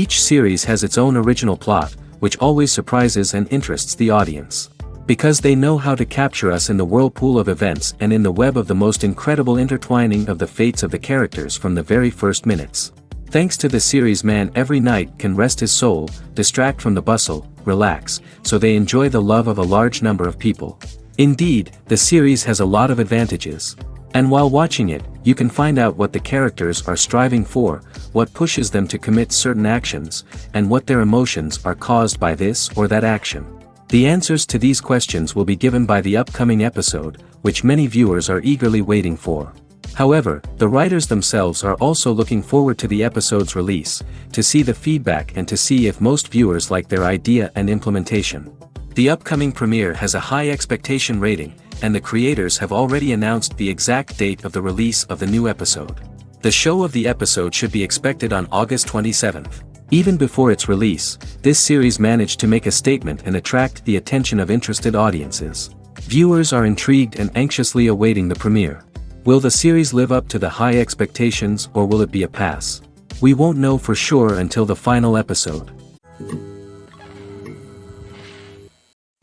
Each series has its own original plot, which always surprises and interests the audience. Because they know how to capture us in the whirlpool of events and in the web of the most incredible intertwining of the fates of the characters from the very first minutes. Thanks to the series, man every night can rest his soul, distract from the bustle, relax, so they enjoy the love of a large number of people. Indeed, the series has a lot of advantages. And while watching it, you can find out what the characters are striving for, what pushes them to commit certain actions, and what their emotions are caused by this or that action. The answers to these questions will be given by the upcoming episode, which many viewers are eagerly waiting for. However, the writers themselves are also looking forward to the episode's release, to see the feedback and to see if most viewers like their idea and implementation. The upcoming premiere has a high expectation rating, and the creators have already announced the exact date of the release of the new episode. The show of the episode should be expected on August 27th. Even before its release, this series managed to make a statement and attract the attention of interested audiences. Viewers are intrigued and anxiously awaiting the premiere. Will the series live up to the high expectations, or will it be a pass? We won't know for sure until the final episode.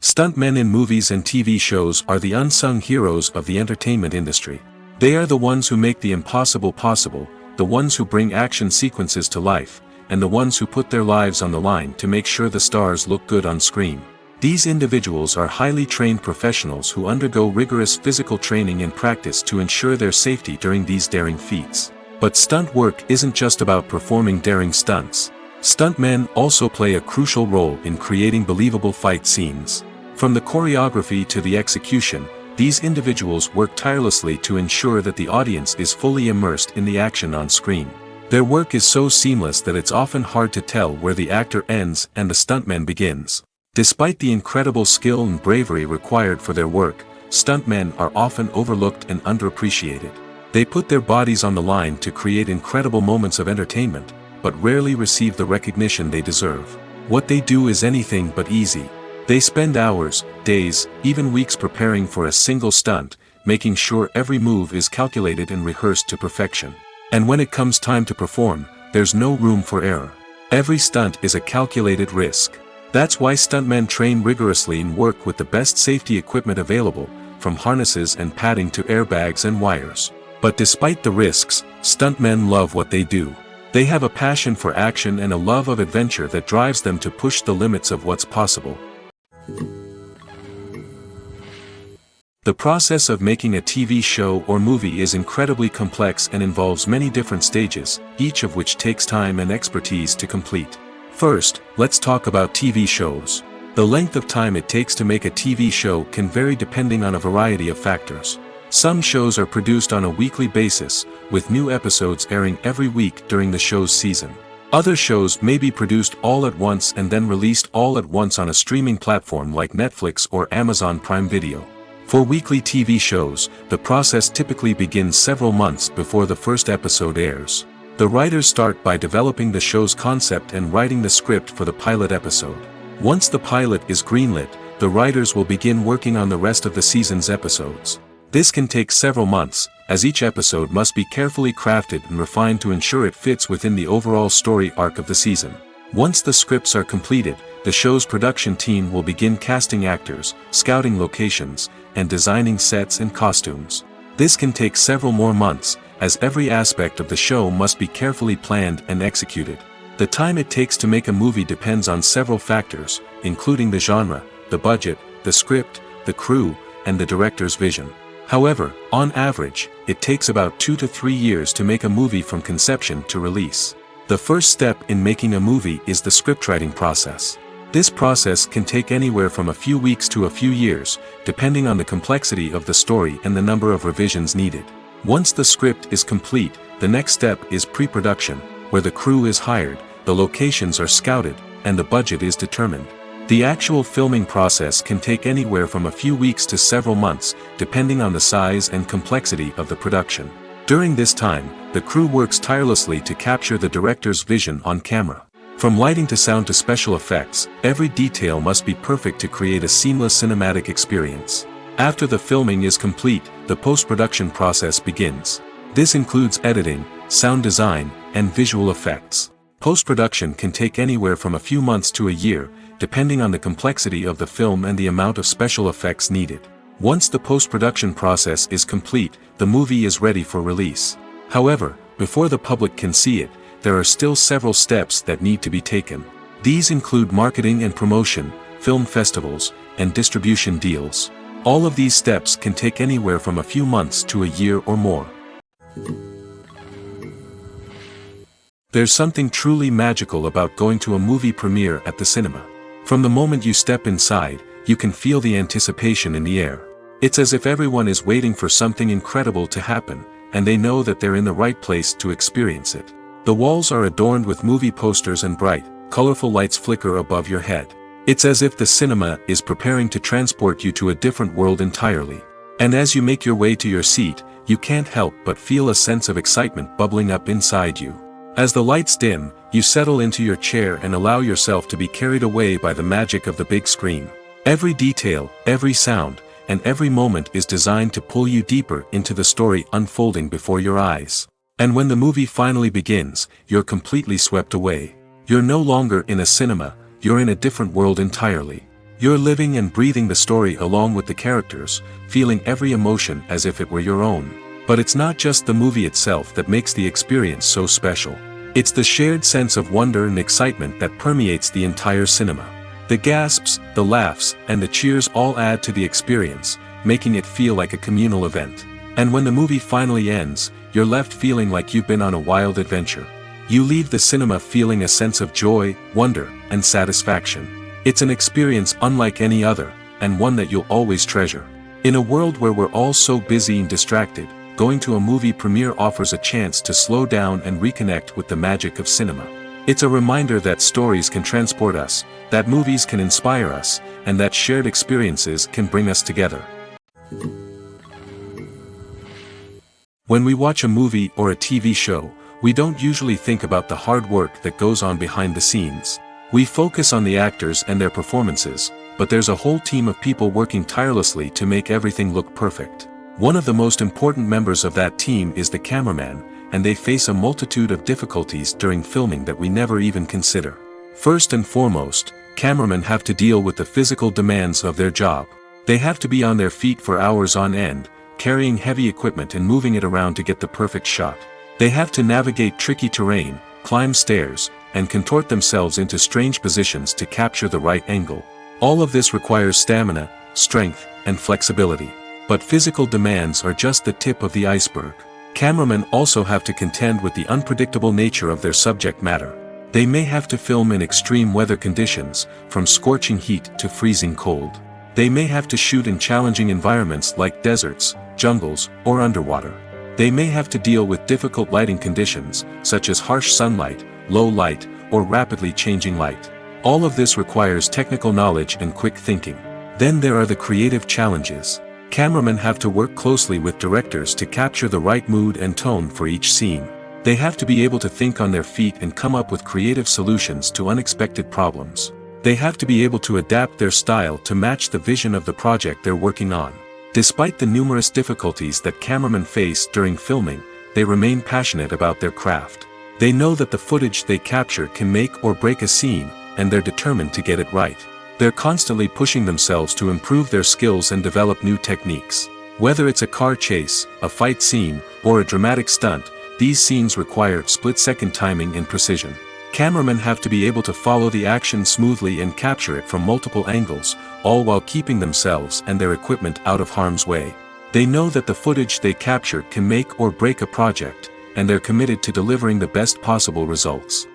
Stuntmen in movies and TV shows are the unsung heroes of the entertainment industry. They are the ones who make the impossible possible, the ones who bring action sequences to life, and the ones who put their lives on the line to make sure the stars look good on screen. These individuals are highly trained professionals who undergo rigorous physical training and practice to ensure their safety during these daring feats. But stunt work isn't just about performing daring stunts. Stuntmen also play a crucial role in creating believable fight scenes. From the choreography to the execution, these individuals work tirelessly to ensure that the audience is fully immersed in the action on screen. Their work is so seamless that it's often hard to tell where the actor ends and the stuntman begins. Despite the incredible skill and bravery required for their work, stuntmen are often overlooked and underappreciated. They put their bodies on the line to create incredible moments of entertainment, but rarely receive the recognition they deserve. What they do is anything but easy. They spend hours, days, even weeks preparing for a single stunt, making sure every move is calculated and rehearsed to perfection. And when it comes time to perform, there's no room for error. Every stunt is a calculated risk. That's why stuntmen train rigorously and work with the best safety equipment available, from harnesses and padding to airbags and wires. But despite the risks, stuntmen love what they do. They have a passion for action and a love of adventure that drives them to push the limits of what's possible. The process of making a TV show or movie is incredibly complex and involves many different stages, each of which takes time and expertise to complete. First, let's talk about TV shows. The length of time it takes to make a TV show can vary depending on a variety of factors. Some shows are produced on a weekly basis, with new episodes airing every week during the show's season. Other shows may be produced all at once and then released all at once on a streaming platform like Netflix or Amazon Prime Video. For weekly TV shows, the process typically begins several months before the first episode airs. The writers start by developing the show's concept and writing the script for the pilot episode. Once the pilot is greenlit, the writers will begin working on the rest of the season's episodes. This can take several months, as each episode must be carefully crafted and refined to ensure it fits within the overall story arc of the season. Once the scripts are completed, the show's production team will begin casting actors, scouting locations, and designing sets and costumes. This can take several more months, as every aspect of the show must be carefully planned and executed. The time it takes to make a movie depends on several factors, including the genre, the budget, the script, the crew, and the director's vision. However, on average, it takes about 2 to 3 years to make a movie from conception to release. The first step in making a movie is the scriptwriting process. This process can take anywhere from a few weeks to a few years, depending on the complexity of the story and the number of revisions needed. Once the script is complete, the next step is pre-production, where the crew is hired, the locations are scouted, and the budget is determined. The actual filming process can take anywhere from a few weeks to several months, depending on the size and complexity of the production. During this time, the crew works tirelessly to capture the director's vision on camera. From lighting to sound to special effects, every detail must be perfect to create a seamless cinematic experience. After the filming is complete, the post-production process begins. This includes editing, sound design, and visual effects. Post-production can take anywhere from a few months to a year, depending on the complexity of the film and the amount of special effects needed. Once the post-production process is complete, the movie is ready for release. However, before the public can see it, there are still several steps that need to be taken. These include marketing and promotion, film festivals, and distribution deals. All of these steps can take anywhere from a few months to a year or more. There's something truly magical about going to a movie premiere at the cinema. From the moment you step inside, you can feel the anticipation in the air. It's as if everyone is waiting for something incredible to happen, and they know that they're in the right place to experience it. The walls are adorned with movie posters and bright, colorful lights flicker above your head. It's as if the cinema is preparing to transport you to a different world entirely. And as you make your way to your seat, you can't help but feel a sense of excitement bubbling up inside you. As the lights dim, you settle into your chair and allow yourself to be carried away by the magic of the big screen. Every detail, every sound, and every moment is designed to pull you deeper into the story unfolding before your eyes. And when the movie finally begins, you're completely swept away. You're no longer in a cinema, you're in a different world entirely. You're living and breathing the story along with the characters, feeling every emotion as if it were your own. But it's not just the movie itself that makes the experience so special. It's the shared sense of wonder and excitement that permeates the entire cinema. The gasps, the laughs, and the cheers all add to the experience, making it feel like a communal event. And when the movie finally ends, you're left feeling like you've been on a wild adventure. You leave the cinema feeling a sense of joy, wonder, and satisfaction. It's an experience unlike any other, and one that you'll always treasure. In a world where we're all so busy and distracted, going to a movie premiere offers a chance to slow down and reconnect with the magic of cinema. It's a reminder that stories can transport us, that movies can inspire us, and that shared experiences can bring us together. When we watch a movie or a TV show, we don't usually think about the hard work that goes on behind the scenes. We focus on the actors and their performances, but there's a whole team of people working tirelessly to make everything look perfect. One of the most important members of that team is the cameraman, and they face a multitude of difficulties during filming that we never even consider. First and foremost, cameramen have to deal with the physical demands of their job. They have to be on their feet for hours on end, carrying heavy equipment and moving it around to get the perfect shot. They have to navigate tricky terrain, climb stairs, and contort themselves into strange positions to capture the right angle. All of this requires stamina, strength, and flexibility. But physical demands are just the tip of the iceberg. Cameramen also have to contend with the unpredictable nature of their subject matter. They may have to film in extreme weather conditions, from scorching heat to freezing cold. They may have to shoot in challenging environments like deserts, jungles, or underwater. They may have to deal with difficult lighting conditions, such as harsh sunlight, low light, or rapidly changing light. All of this requires technical knowledge and quick thinking. Then there are the creative challenges. Cameramen have to work closely with directors to capture the right mood and tone for each scene. They have to be able to think on their feet and come up with creative solutions to unexpected problems. They have to be able to adapt their style to match the vision of the project they're working on. Despite the numerous difficulties that cameramen face during filming, they remain passionate about their craft. They know that the footage they capture can make or break a scene, and they're determined to get it right. They're constantly pushing themselves to improve their skills and develop new techniques. Whether it's a car chase, a fight scene, or a dramatic stunt, these scenes require split-second timing and precision. Cameramen have to be able to follow the action smoothly and capture it from multiple angles, all while keeping themselves and their equipment out of harm's way. They know that the footage they capture can make or break a project, and they're committed to delivering the best possible results.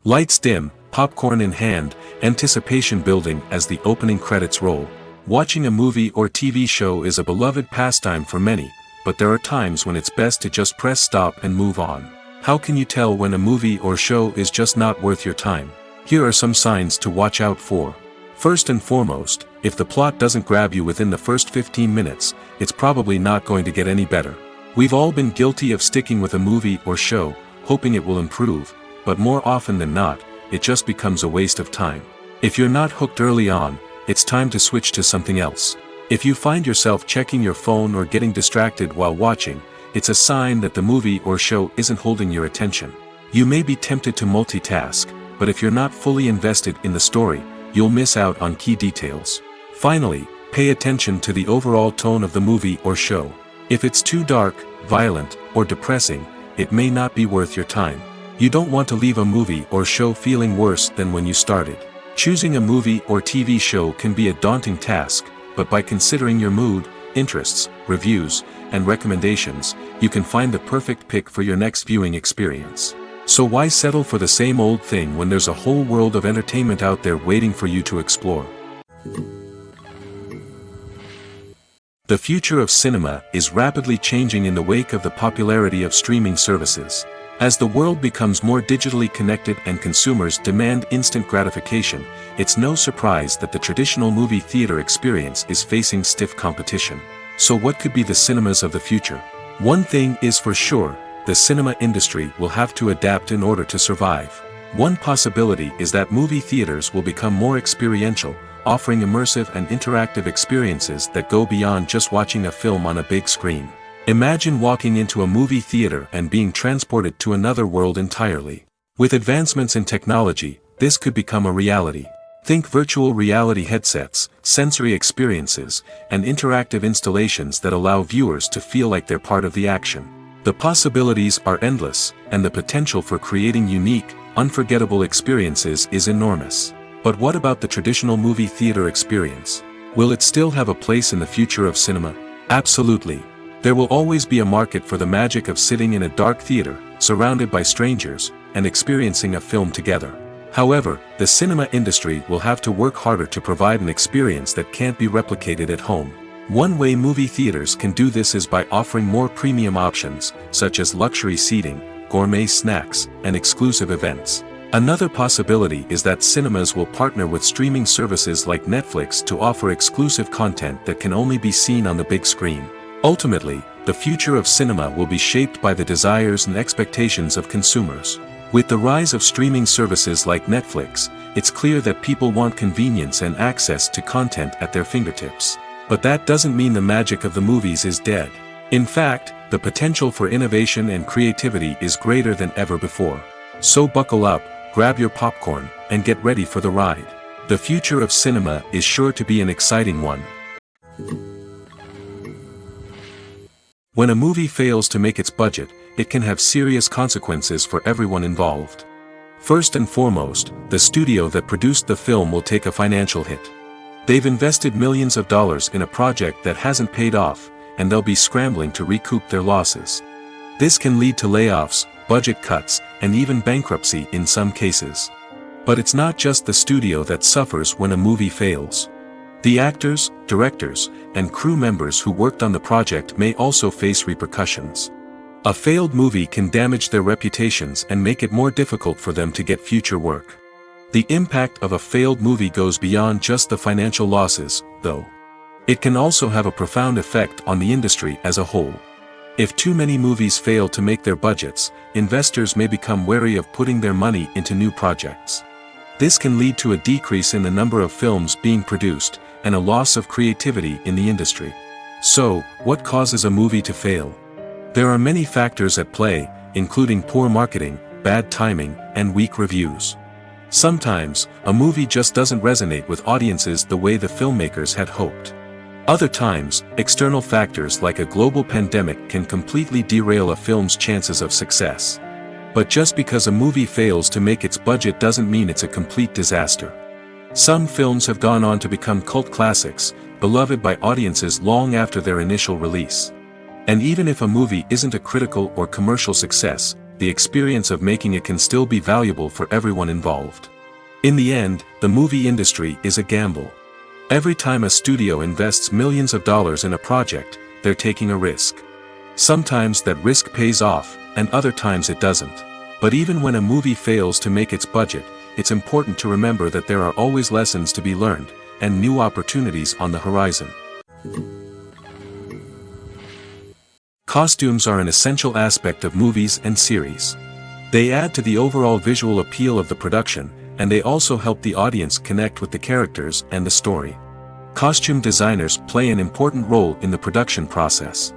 Lights dim, popcorn in hand, anticipation building as the opening credits roll. Watching a movie or TV show is a beloved pastime for many, but there are times when it's best to just press stop and move on. How can you tell when a movie or show is just not worth your time? Here are some signs to watch out for. First and foremost, if the plot doesn't grab you within the first 15 minutes, it's probably not going to get any better. We've all been guilty of sticking with a movie or show, hoping it will improve, but more often than not, it just becomes a waste of time. If you're not hooked early on, it's time to switch to something else. If you find yourself checking your phone or getting distracted while watching, it's a sign that the movie or show isn't holding your attention. You may be tempted to multitask, but if you're not fully invested in the story, you'll miss out on key details. Finally, pay attention to the overall tone of the movie or show. If it's too dark, violent, or depressing, it may not be worth your time. You don't want to leave a movie or show feeling worse than when you started. Choosing a movie or TV show can be a daunting task, but by considering your mood, interests, reviews, and recommendations, you can find the perfect pick for your next viewing experience. So why settle for the same old thing when there's a whole world of entertainment out there waiting for you to explore? The future of cinema is rapidly changing in the wake of the popularity of streaming services. As the world becomes more digitally connected and consumers demand instant gratification, it's no surprise that the traditional movie theater experience is facing stiff competition. So what could be the cinemas of the future? One thing is for sure, the cinema industry will have to adapt in order to survive. One possibility is that movie theaters will become more experiential, offering immersive and interactive experiences that go beyond just watching a film on a big screen. Imagine walking into a movie theater and being transported to another world entirely. With advancements in technology, this could become a reality. Think virtual reality headsets, sensory experiences, and interactive installations that allow viewers to feel like they're part of the action. The possibilities are endless, and the potential for creating unique, unforgettable experiences is enormous. But what about the traditional movie theater experience? Will it still have a place in the future of cinema? Absolutely. There will always be a market for the magic of sitting in a dark theater, surrounded by strangers, and experiencing a film together. However, the cinema industry will have to work harder to provide an experience that can't be replicated at home. One way movie theaters can do this is by offering more premium options, such as luxury seating, gourmet snacks, and exclusive events. Another possibility is that cinemas will partner with streaming services like Netflix to offer exclusive content that can only be seen on the big screen. Ultimately, the future of cinema will be shaped by the desires and expectations of consumers. With the rise of streaming services like Netflix, it's clear that people want convenience and access to content at their fingertips. But that doesn't mean the magic of the movies is dead. In fact, the potential for innovation and creativity is greater than ever before. So buckle up, grab your popcorn, and get ready for the ride. The future of cinema is sure to be an exciting one. When a movie fails to make its budget, it can have serious consequences for everyone involved. First and foremost, the studio that produced the film will take a financial hit. They've invested millions of dollars in a project that hasn't paid off, and they'll be scrambling to recoup their losses. This can lead to layoffs, budget cuts, and even bankruptcy in some cases. But it's not just the studio that suffers when a movie fails. The actors, directors, and crew members who worked on the project may also face repercussions. A failed movie can damage their reputations and make it more difficult for them to get future work. The impact of a failed movie goes beyond just the financial losses, though. It can also have a profound effect on the industry as a whole. If too many movies fail to make their budgets, investors may become wary of putting their money into new projects. This can lead to a decrease in the number of films being produced, and a loss of creativity in the industry. So, what causes a movie to fail? There are many factors at play, including poor marketing, bad timing, and weak reviews. Sometimes, a movie just doesn't resonate with audiences the way the filmmakers had hoped. Other times, external factors like a global pandemic can completely derail a film's chances of success. But just because a movie fails to make its budget doesn't mean it's a complete disaster. Some films have gone on to become cult classics, beloved by audiences long after their initial release. And even if a movie isn't a critical or commercial success, the experience of making it can still be valuable for everyone involved. In the end, the movie industry is a gamble. Every time a studio invests millions of dollars in a project, they're taking a risk. Sometimes that risk pays off, and other times it doesn't. But even when a movie fails to make its budget, it's important to remember that there are always lessons to be learned, and new opportunities on the horizon. Costumes are an essential aspect of movies and series. They add to the overall visual appeal of the production, and they also help the audience connect with the characters and the story. Costume designers play an important role in the production process.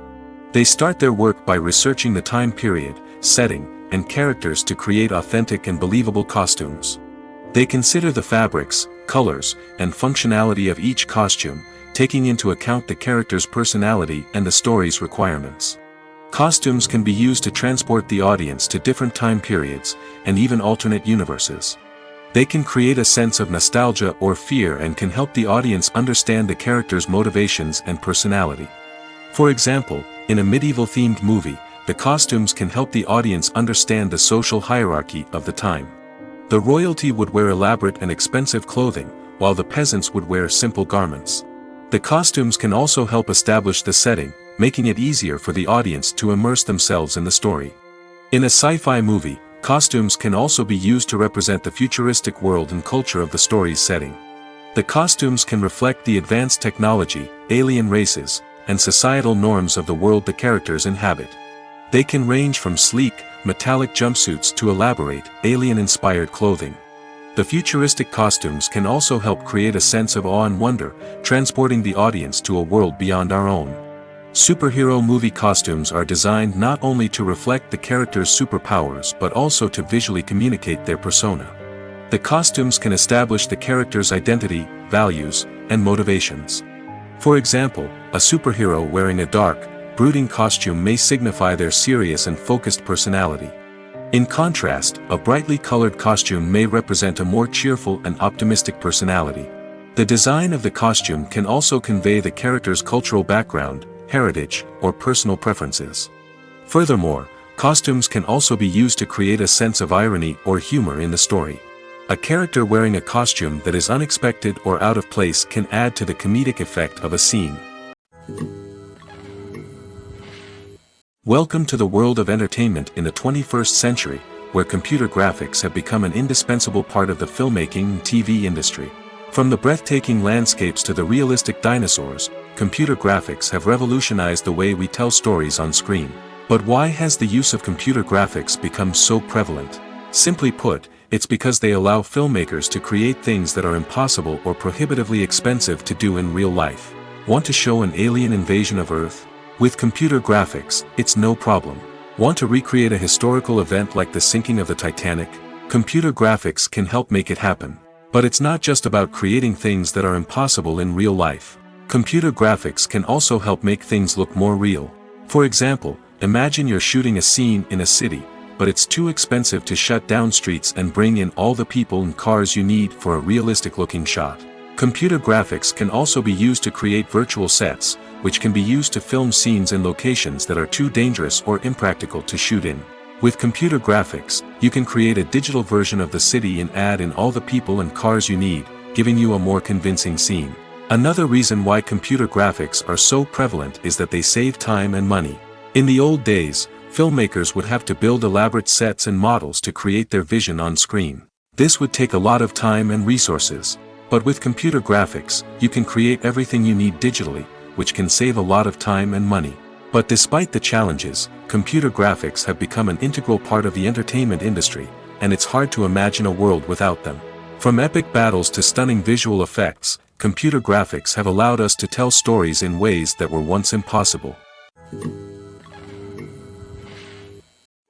They start their work by researching the time period, setting, and characters to create authentic and believable costumes. They consider the fabrics, colors, and functionality of each costume, taking into account the character's personality and the story's requirements. Costumes can be used to transport the audience to different time periods, and even alternate universes. They can create a sense of nostalgia or fear and can help the audience understand the character's motivations and personality. For example, in a medieval-themed movie, the costumes can help the audience understand the social hierarchy of the time. The royalty would wear elaborate and expensive clothing, while the peasants would wear simple garments. The costumes can also help establish the setting, making it easier for the audience to immerse themselves in the story. In a sci-fi movie, costumes can also be used to represent the futuristic world and culture of the story's setting. The costumes can reflect the advanced technology, alien races, and societal norms of the world the characters inhabit. They can range from sleek, metallic jumpsuits to elaborate, alien-inspired clothing. The futuristic costumes can also help create a sense of awe and wonder, transporting the audience to a world beyond our own. Superhero movie costumes are designed not only to reflect the character's superpowers but also to visually communicate their persona. The costumes can establish the character's identity, values, and motivations. For example, a superhero wearing a dark, brooding costume may signify their serious and focused personality. In contrast, a brightly colored costume may represent a more cheerful and optimistic personality. The design of the costume can also convey the character's cultural background, heritage, or personal preferences. Furthermore, costumes can also be used to create a sense of irony or humor in the story. A character wearing a costume that is unexpected or out of place can add to the comedic effect of a scene. Welcome to the world of entertainment in the 21st century, where computer graphics have become an indispensable part of the filmmaking and TV industry. From the breathtaking landscapes to the realistic dinosaurs, computer graphics have revolutionized the way we tell stories on screen. But why has the use of computer graphics become so prevalent? Simply put, it's because they allow filmmakers to create things that are impossible or prohibitively expensive to do in real life. Want to show an alien invasion of Earth? With computer graphics, it's no problem. Want to recreate a historical event like the sinking of the Titanic? Computer graphics can help make it happen. But it's not just about creating things that are impossible in real life. Computer graphics can also help make things look more real. For example, imagine you're shooting a scene in a city, but it's too expensive to shut down streets and bring in all the people and cars you need for a realistic-looking shot. Computer graphics can also be used to create virtual sets, which can be used to film scenes in locations that are too dangerous or impractical to shoot in. With computer graphics, you can create a digital version of the city and add in all the people and cars you need, giving you a more convincing scene. Another reason why computer graphics are so prevalent is that they save time and money. In the old days, filmmakers would have to build elaborate sets and models to create their vision on screen. This would take a lot of time and resources. But with computer graphics, you can create everything you need digitally, which can save a lot of time and money. But despite the challenges, computer graphics have become an integral part of the entertainment industry, and it's hard to imagine a world without them. From epic battles to stunning visual effects, computer graphics have allowed us to tell stories in ways that were once impossible.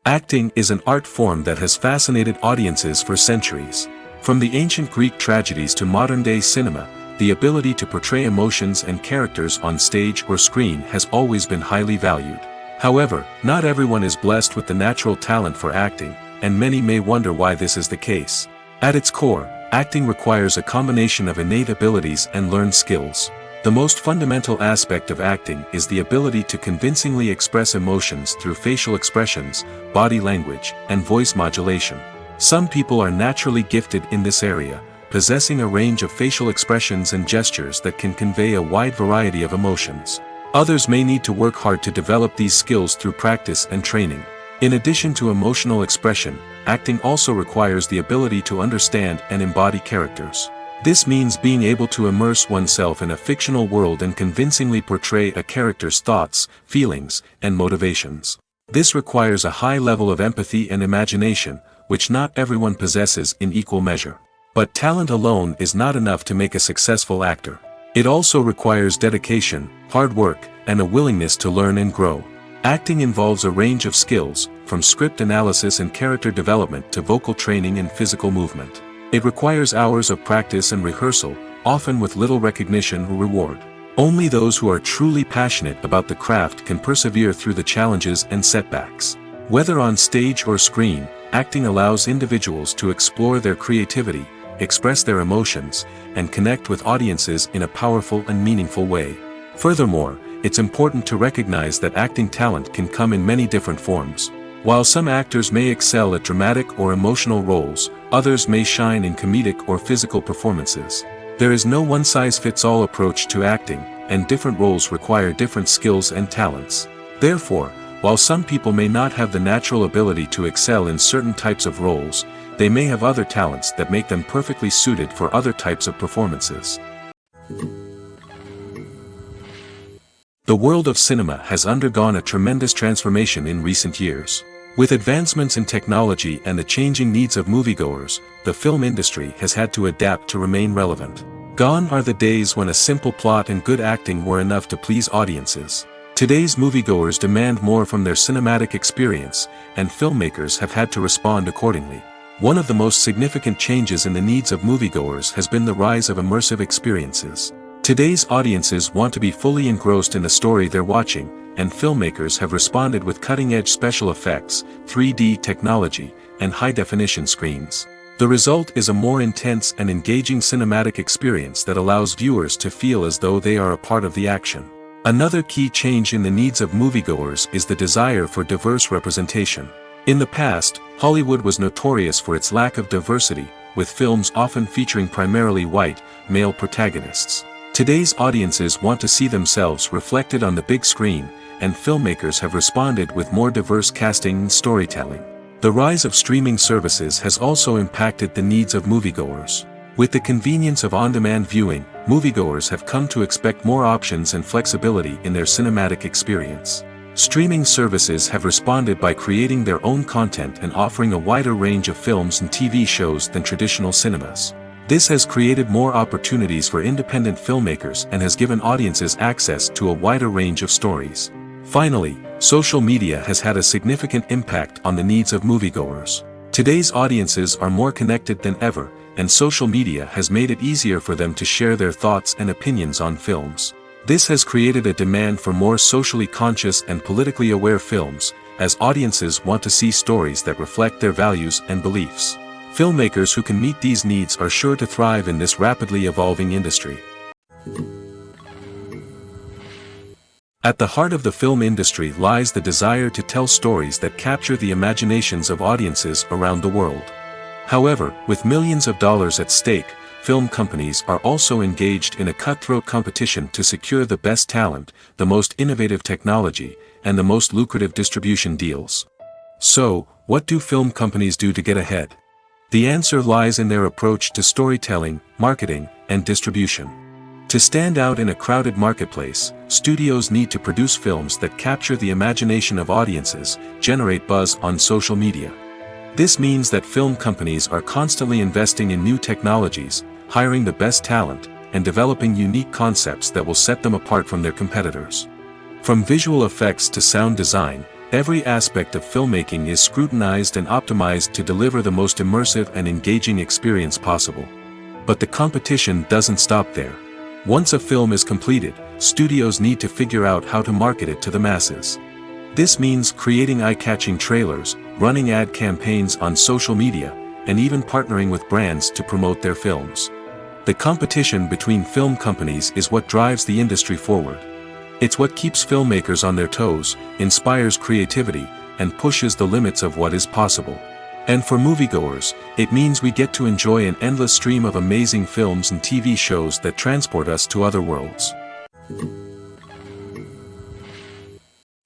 Acting is an art form that has fascinated audiences for centuries. From the ancient Greek tragedies to modern-day cinema, the ability to portray emotions and characters on stage or screen has always been highly valued. However, not everyone is blessed with the natural talent for acting, and many may wonder why this is the case. At its core, acting requires a combination of innate abilities and learned skills. The most fundamental aspect of acting is the ability to convincingly express emotions through facial expressions, body language, and voice modulation. Some people are naturally gifted in this area, possessing a range of facial expressions and gestures that can convey a wide variety of emotions. Others may need to work hard to develop these skills through practice and training. In addition to emotional expression, acting also requires the ability to understand and embody characters. This means being able to immerse oneself in a fictional world and convincingly portray a character's thoughts, feelings, and motivations. This requires a high level of empathy and imagination, which not everyone possesses in equal measure. But talent alone is not enough to make a successful actor. It also requires dedication, hard work, and a willingness to learn and grow. Acting involves a range of skills, from script analysis and character development to vocal training and physical movement. It requires hours of practice and rehearsal, often with little recognition or reward. Only those who are truly passionate about the craft can persevere through the challenges and setbacks. Whether on stage or screen, acting allows individuals to explore their creativity, express their emotions, and connect with audiences in a powerful and meaningful way. Furthermore, it's important to recognize that acting talent can come in many different forms. While some actors may excel at dramatic or emotional roles, others may shine in comedic or physical performances. There is no one-size-fits-all approach to acting, and different roles require different skills and talents. Therefore, while some people may not have the natural ability to excel in certain types of roles, they may have other talents that make them perfectly suited for other types of performances. The world of cinema has undergone a tremendous transformation in recent years. With advancements in technology and the changing needs of moviegoers, the film industry has had to adapt to remain relevant. Gone are the days when a simple plot and good acting were enough to please audiences. Today's moviegoers demand more from their cinematic experience, and filmmakers have had to respond accordingly. One of the most significant changes in the needs of moviegoers has been the rise of immersive experiences. Today's audiences want to be fully engrossed in the story they're watching, and filmmakers have responded with cutting-edge special effects, 3D technology, and high-definition screens. The result is a more intense and engaging cinematic experience that allows viewers to feel as though they are a part of the action. Another key change in the needs of moviegoers is the desire for diverse representation. In the past, Hollywood was notorious for its lack of diversity, with films often featuring primarily white, male protagonists. Today's audiences want to see themselves reflected on the big screen, and filmmakers have responded with more diverse casting and storytelling. The rise of streaming services has also impacted the needs of moviegoers. With the convenience of on-demand viewing, moviegoers have come to expect more options and flexibility in their cinematic experience. Streaming services have responded by creating their own content and offering a wider range of films and TV shows than traditional cinemas. This has created more opportunities for independent filmmakers and has given audiences access to a wider range of stories. Finally, social media has had a significant impact on the needs of moviegoers. Today's audiences are more connected than ever, and social media has made it easier for them to share their thoughts and opinions on films. This has created a demand for more socially conscious and politically aware films, as audiences want to see stories that reflect their values and beliefs. Filmmakers who can meet these needs are sure to thrive in this rapidly evolving industry. At the heart of the film industry lies the desire to tell stories that capture the imaginations of audiences around the world. However, with millions of dollars at stake, film companies are also engaged in a cutthroat competition to secure the best talent, the most innovative technology, and the most lucrative distribution deals. So, what do film companies do to get ahead? The answer lies in their approach to storytelling, marketing, and distribution. To stand out in a crowded marketplace, studios need to produce films that capture the imagination of audiences, generate buzz on social media. This means that film companies are constantly investing in new technologies, hiring the best talent, and developing unique concepts that will set them apart from their competitors. From visual effects to sound design, every aspect of filmmaking is scrutinized and optimized to deliver the most immersive and engaging experience possible. But the competition doesn't stop there. Once a film is completed, studios need to figure out how to market it to the masses. This means creating eye-catching trailers, running ad campaigns on social media, and even partnering with brands to promote their films. The competition between film companies is what drives the industry forward. It's what keeps filmmakers on their toes, inspires creativity, and pushes the limits of what is possible. And for moviegoers, it means we get to enjoy an endless stream of amazing films and TV shows that transport us to other worlds.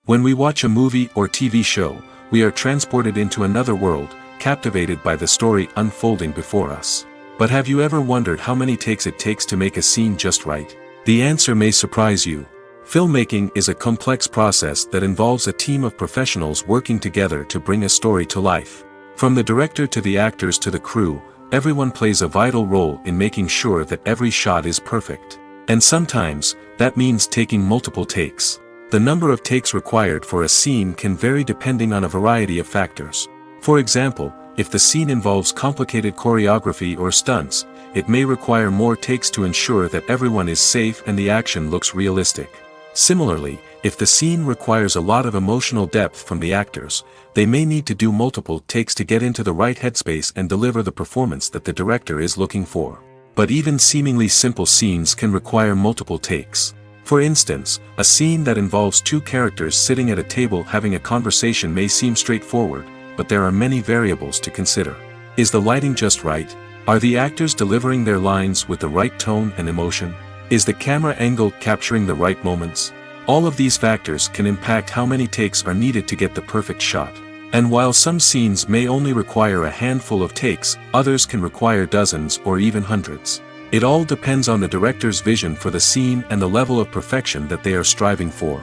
When we watch a movie or TV show, we are transported into another world, captivated by the story unfolding before us. But have you ever wondered how many takes it takes to make a scene just right? The answer may surprise you. Filmmaking is a complex process that involves a team of professionals working together to bring a story to life. From the director to the actors to the crew, everyone plays a vital role in making sure that every shot is perfect. And sometimes, that means taking multiple takes. The number of takes required for a scene can vary depending on a variety of factors. For example, if the scene involves complicated choreography or stunts, it may require more takes to ensure that everyone is safe and the action looks realistic. Similarly, if the scene requires a lot of emotional depth from the actors, they may need to do multiple takes to get into the right headspace and deliver the performance that the director is looking for. But even seemingly simple scenes can require multiple takes. For instance, a scene that involves two characters sitting at a table having a conversation may seem straightforward, but there are many variables to consider. Is the lighting just right? Are the actors delivering their lines with the right tone and emotion? Is the camera angle capturing the right moments? All of these factors can impact how many takes are needed to get the perfect shot. And while some scenes may only require a handful of takes, others can require dozens or even hundreds. It all depends on the director's vision for the scene and the level of perfection that they are striving for.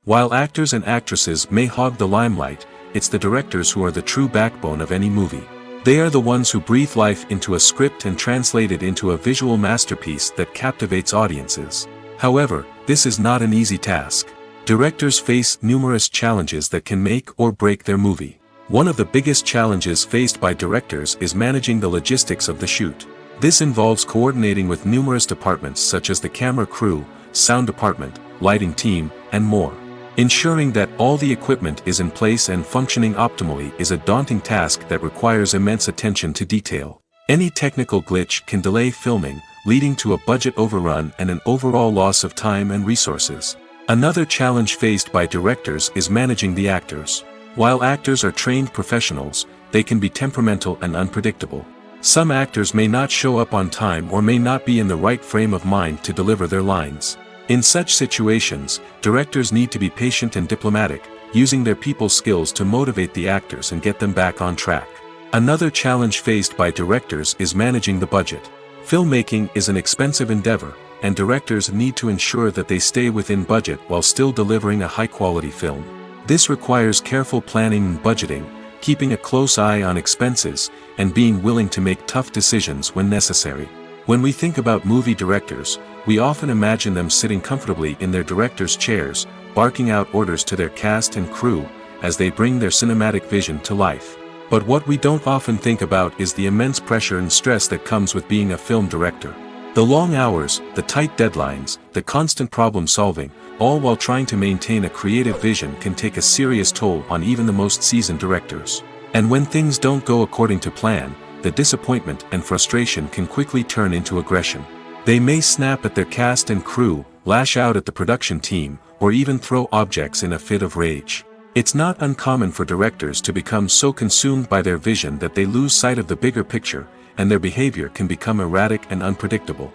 While actors and actresses may hog the limelight, it's the directors who are the true backbone of any movie. They are the ones who breathe life into a script and translate it into a visual masterpiece that captivates audiences. However, this is not an easy task. Directors face numerous challenges that can make or break their movie. One of the biggest challenges faced by directors is managing the logistics of the shoot. This involves coordinating with numerous departments such as the camera crew, sound department, lighting team, and more. Ensuring that all the equipment is in place and functioning optimally is a daunting task that requires immense attention to detail. Any technical glitch can delay filming, leading to a budget overrun and an overall loss of time and resources. Another challenge faced by directors is managing the actors. While actors are trained professionals, they can be temperamental and unpredictable. Some actors may not show up on time or may not be in the right frame of mind to deliver their lines. In such situations, directors need to be patient and diplomatic, using their people skills to motivate the actors and get them back on track. Another challenge faced by directors is managing the budget. Filmmaking is an expensive endeavor, and directors need to ensure that they stay within budget while still delivering a high-quality film. This requires careful planning and budgeting, keeping a close eye on expenses, and being willing to make tough decisions when necessary. When we think about movie directors, we often imagine them sitting comfortably in their director's chairs, barking out orders to their cast and crew, as they bring their cinematic vision to life. But what we don't often think about is the immense pressure and stress that comes with being a film director. The long hours, the tight deadlines, the constant problem solving, all while trying to maintain a creative vision can take a serious toll on even the most seasoned directors. And when things don't go according to plan, the disappointment and frustration can quickly turn into aggression. They may snap at their cast and crew, lash out at the production team, or even throw objects in a fit of rage. It's not uncommon for directors to become so consumed by their vision that they lose sight of the bigger picture, and their behavior can become erratic and unpredictable.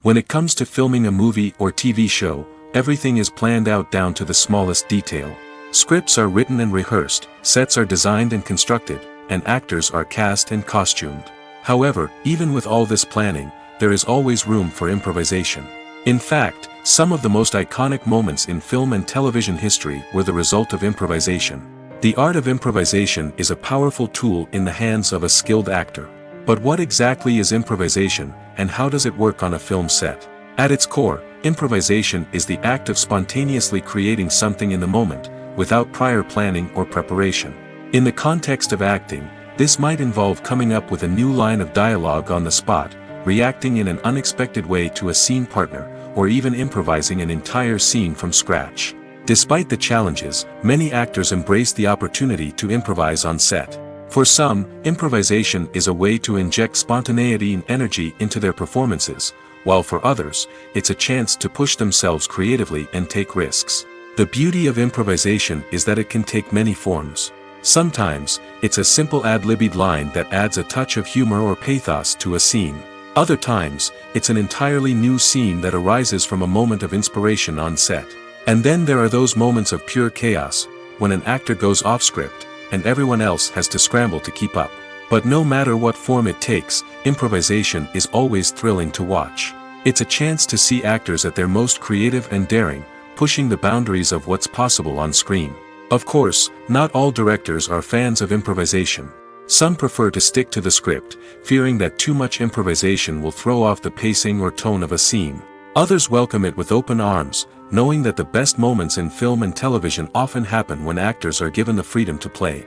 When it comes to filming a movie or TV show, everything is planned out down to the smallest detail. Scripts are written and rehearsed, sets are designed and constructed, and actors are cast and costumed. However, even with all this planning, there is always room for improvisation. In fact, some of the most iconic moments in film and television history were the result of improvisation. The art of improvisation is a powerful tool in the hands of a skilled actor. But what exactly is improvisation, and how does it work on a film set? At its core, improvisation is the act of spontaneously creating something in the moment, without prior planning or preparation. In the context of acting, this might involve coming up with a new line of dialogue on the spot, reacting in an unexpected way to a scene partner, or even improvising an entire scene from scratch. Despite the challenges, many actors embrace the opportunity to improvise on set. For some, improvisation is a way to inject spontaneity and energy into their performances, while for others, it's a chance to push themselves creatively and take risks. The beauty of improvisation is that it can take many forms. Sometimes, it's a simple ad-libbed line that adds a touch of humor or pathos to a scene. Other times, it's an entirely new scene that arises from a moment of inspiration on set. And then there are those moments of pure chaos, when an actor goes off script, and everyone else has to scramble to keep up. But no matter what form it takes, improvisation is always thrilling to watch. It's a chance to see actors at their most creative and daring, pushing the boundaries of what's possible on screen. Of course, not all directors are fans of improvisation. Some prefer to stick to the script, fearing that too much improvisation will throw off the pacing or tone of a scene. Others welcome it with open arms, knowing that the best moments in film and television often happen when actors are given the freedom to play.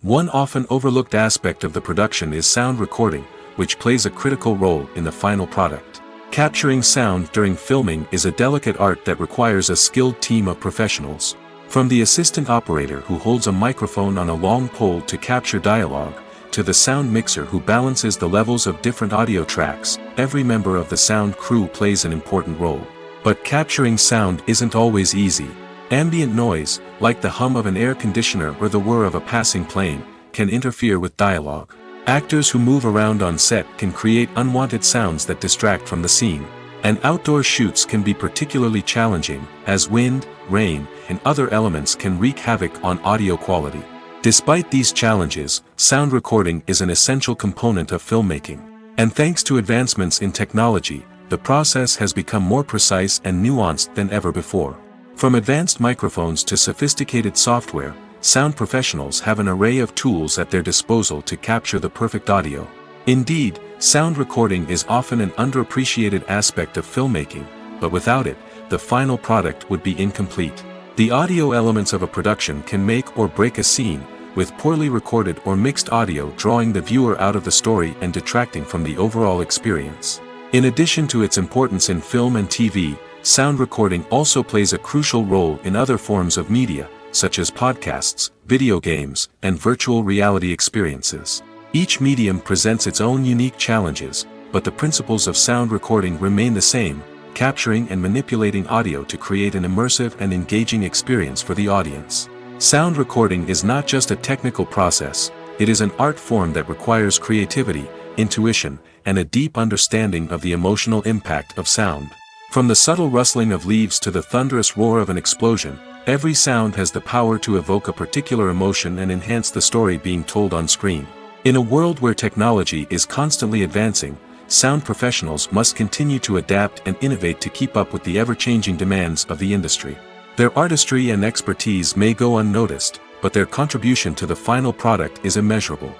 One often overlooked aspect of the production is sound recording, which plays a critical role in the final product. Capturing sound during filming is a delicate art that requires a skilled team of professionals. From the assistant operator who holds a microphone on a long pole to capture dialogue, to the sound mixer who balances the levels of different audio tracks, every member of the sound crew plays an important role. But capturing sound isn't always easy. Ambient noise, like the hum of an air conditioner or the whir of a passing plane, can interfere with dialogue. Actors who move around on set can create unwanted sounds that distract from the scene. And outdoor shoots can be particularly challenging, as wind, rain, and other elements can wreak havoc on audio quality. Despite these challenges, sound recording is an essential component of filmmaking. And thanks to advancements in technology, the process has become more precise and nuanced than ever before. From advanced microphones to sophisticated software, sound professionals have an array of tools at their disposal to capture the perfect audio. Indeed, sound recording is often an underappreciated aspect of filmmaking, but without it, the final product would be incomplete. The audio elements of a production can make or break a scene, with poorly recorded or mixed audio drawing the viewer out of the story and detracting from the overall experience. In addition to its importance in film and TV, sound recording also plays a crucial role in other forms of media, such as podcasts, video games, and virtual reality experiences. Each medium presents its own unique challenges, but the principles of sound recording remain the same, capturing and manipulating audio to create an immersive and engaging experience for the audience. Sound recording is not just a technical process, it is an art form that requires creativity, intuition, and a deep understanding of the emotional impact of sound. From the subtle rustling of leaves to the thunderous roar of an explosion, every sound has the power to evoke a particular emotion and enhance the story being told on screen. In a world where technology is constantly advancing, sound professionals must continue to adapt and innovate to keep up with the ever-changing demands of the industry. Their artistry and expertise may go unnoticed, but their contribution to the final product is immeasurable.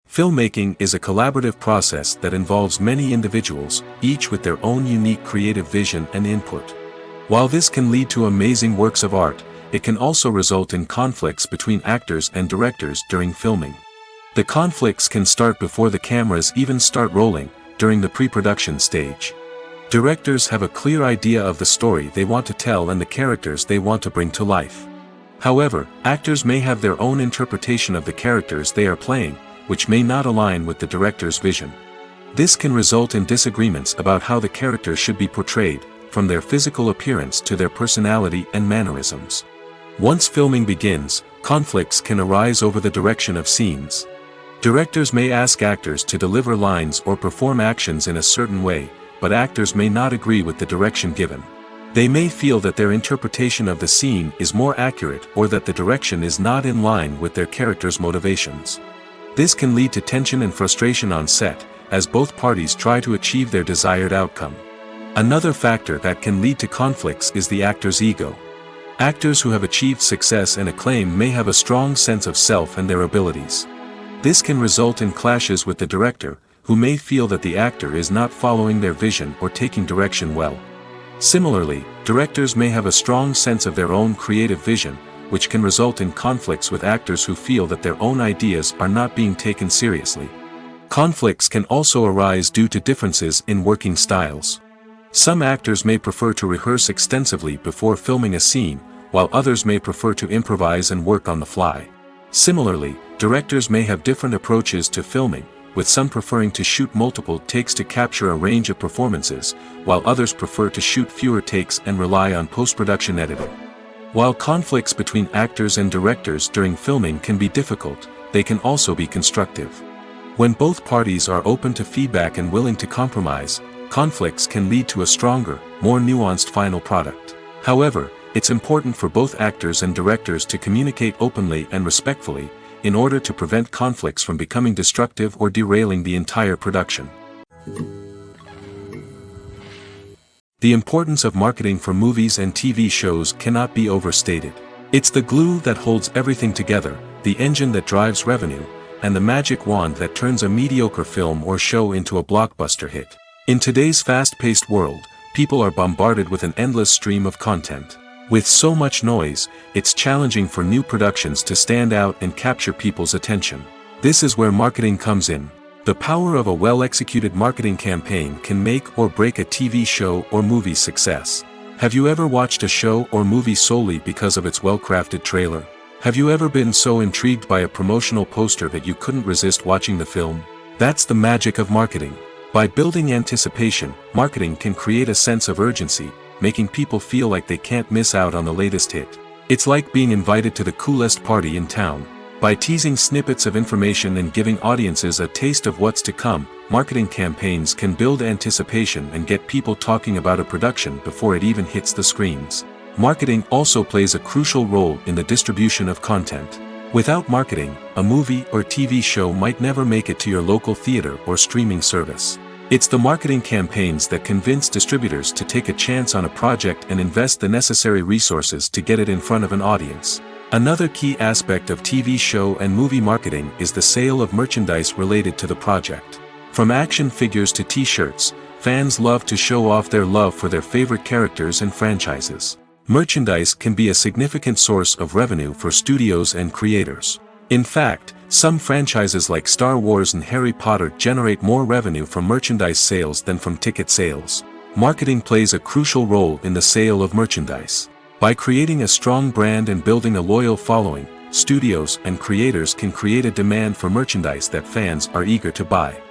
Filmmaking is a collaborative process that involves many individuals, each with their own unique creative vision and input. While this can lead to amazing works of art, it can also result in conflicts between actors and directors during filming. The conflicts can start before the cameras even start rolling, during the pre-production stage. Directors have a clear idea of the story they want to tell and the characters they want to bring to life. However, actors may have their own interpretation of the characters they are playing, which may not align with the director's vision. This can result in disagreements about how the characters should be portrayed, from their physical appearance to their personality and mannerisms. Once filming begins, conflicts can arise over the direction of scenes. Directors may ask actors to deliver lines or perform actions in a certain way, but actors may not agree with the direction given. They may feel that their interpretation of the scene is more accurate or that the direction is not in line with their character's motivations. This can lead to tension and frustration on set, as both parties try to achieve their desired outcome. Another factor that can lead to conflicts is the actor's ego. Actors who have achieved success and acclaim may have a strong sense of self and their abilities. This can result in clashes with the director, who may feel that the actor is not following their vision or taking direction well. Similarly, directors may have a strong sense of their own creative vision, which can result in conflicts with actors who feel that their own ideas are not being taken seriously. Conflicts can also arise due to differences in working styles. Some actors may prefer to rehearse extensively before filming a scene, while others may prefer to improvise and work on the fly. Similarly, directors may have different approaches to filming, with some preferring to shoot multiple takes to capture a range of performances, while others prefer to shoot fewer takes and rely on post-production editing. While conflicts between actors and directors during filming can be difficult, they can also be constructive. When both parties are open to feedback and willing to compromise, conflicts can lead to a stronger, more nuanced final product. However, it's important for both actors and directors to communicate openly and respectfully, in order to prevent conflicts from becoming destructive or derailing the entire production. The importance of marketing for movies and TV shows cannot be overstated. It's the glue that holds everything together, the engine that drives revenue, and the magic wand that turns a mediocre film or show into a blockbuster hit. In today's fast-paced world, people are bombarded with an endless stream of content. With so much noise, it's challenging for new productions to stand out and capture people's attention. This is where marketing comes in. The power of a well-executed marketing campaign can make or break a TV show or movie's success. Have you ever watched a show or movie solely because of its well-crafted trailer? Have you ever been so intrigued by a promotional poster that you couldn't resist watching the film? That's the magic of marketing. By building anticipation, marketing can create a sense of urgency, making people feel like they can't miss out on the latest hit. It's like being invited to the coolest party in town. By teasing snippets of information and giving audiences a taste of what's to come, marketing campaigns can build anticipation and get people talking about a production before it even hits the screens. Marketing also plays a crucial role in the distribution of content. Without marketing, a movie or TV show might never make it to your local theater or streaming service. It's the marketing campaigns that convince distributors to take a chance on a project and invest the necessary resources to get it in front of an audience. Another key aspect of TV show and movie marketing is the sale of merchandise related to the project. From action figures to t-shirts, fans love to show off their love for their favorite characters and franchises. Merchandise can be a significant source of revenue for studios and creators. In fact, some franchises like Star Wars and Harry Potter generate more revenue from merchandise sales than from ticket sales. Marketing plays a crucial role in the sale of merchandise. By creating a strong brand and building a loyal following, studios and creators can create a demand for merchandise that fans are eager to buy.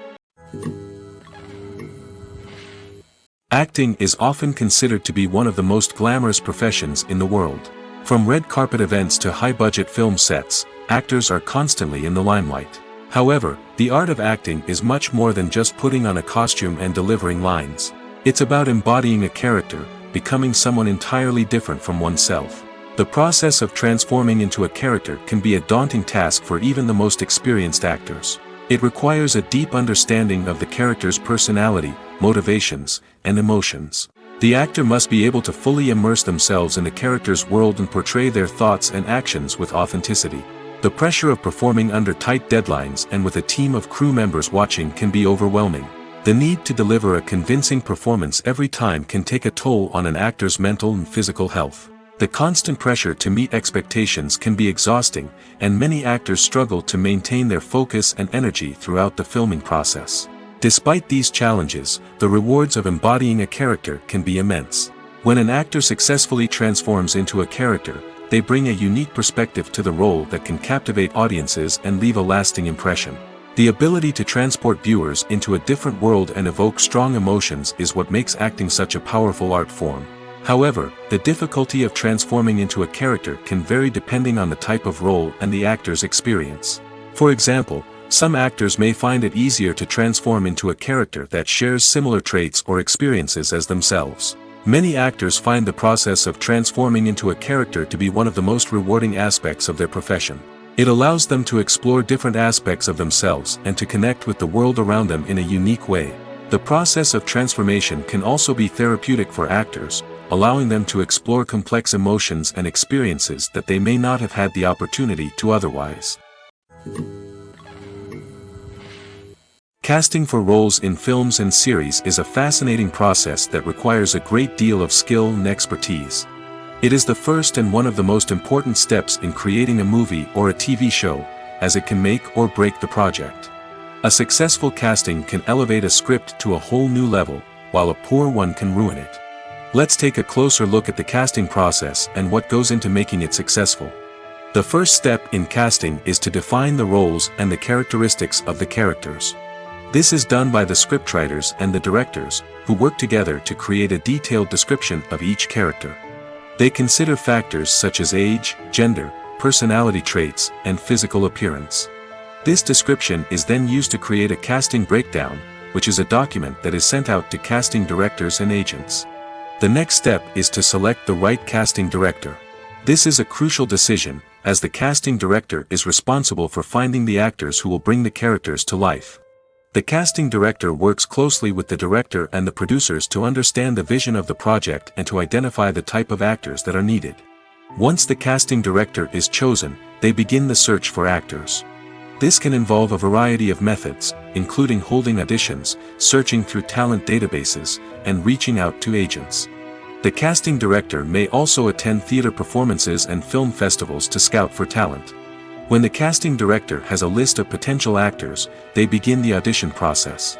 Acting is often considered to be one of the most glamorous professions in the world. From red carpet events to high-budget film sets, actors are constantly in the limelight. However, the art of acting is much more than just putting on a costume and delivering lines. It's about embodying a character, becoming someone entirely different from oneself. The process of transforming into a character can be a daunting task for even the most experienced actors. It requires a deep understanding of the character's personality, motivations, and emotions. The actor must be able to fully immerse themselves in the character's world and portray their thoughts and actions with authenticity. The pressure of performing under tight deadlines and with a team of crew members watching can be overwhelming. The need to deliver a convincing performance every time can take a toll on an actor's mental and physical health. The constant pressure to meet expectations can be exhausting, and many actors struggle to maintain their focus and energy throughout the filming process. Despite these challenges, the rewards of embodying a character can be immense. When an actor successfully transforms into a character, they bring a unique perspective to the role that can captivate audiences and leave a lasting impression. The ability to transport viewers into a different world and evoke strong emotions is what makes acting such a powerful art form. However, the difficulty of transforming into a character can vary depending on the type of role and the actor's experience. For example, some actors may find it easier to transform into a character that shares similar traits or experiences as themselves. Many actors find the process of transforming into a character to be one of the most rewarding aspects of their profession. It allows them to explore different aspects of themselves and to connect with the world around them in a unique way. The process of transformation can also be therapeutic for actors, allowing them to explore complex emotions and experiences that they may not have had the opportunity to otherwise. Casting for roles in films and series is a fascinating process that requires a great deal of skill and expertise. It is the first and one of the most important steps in creating a movie or a TV show, as it can make or break the project. A successful casting can elevate a script to a whole new level, while a poor one can ruin it. Let's take a closer look at the casting process and what goes into making it successful. The first step in casting is to define the roles and the characteristics of the characters. This is done by the scriptwriters and the directors, who work together to create a detailed description of each character. They consider factors such as age, gender, personality traits, and physical appearance. This description is then used to create a casting breakdown, which is a document that is sent out to casting directors and agents. The next step is to select the right casting director. This is a crucial decision, as the casting director is responsible for finding the actors who will bring the characters to life. The casting director works closely with the director and the producers to understand the vision of the project and to identify the type of actors that are needed. Once the casting director is chosen, they begin the search for actors. This can involve a variety of methods, including holding auditions, searching through talent databases, and reaching out to agents. The casting director may also attend theater performances and film festivals to scout for talent. When the casting director has a list of potential actors, they begin the audition process.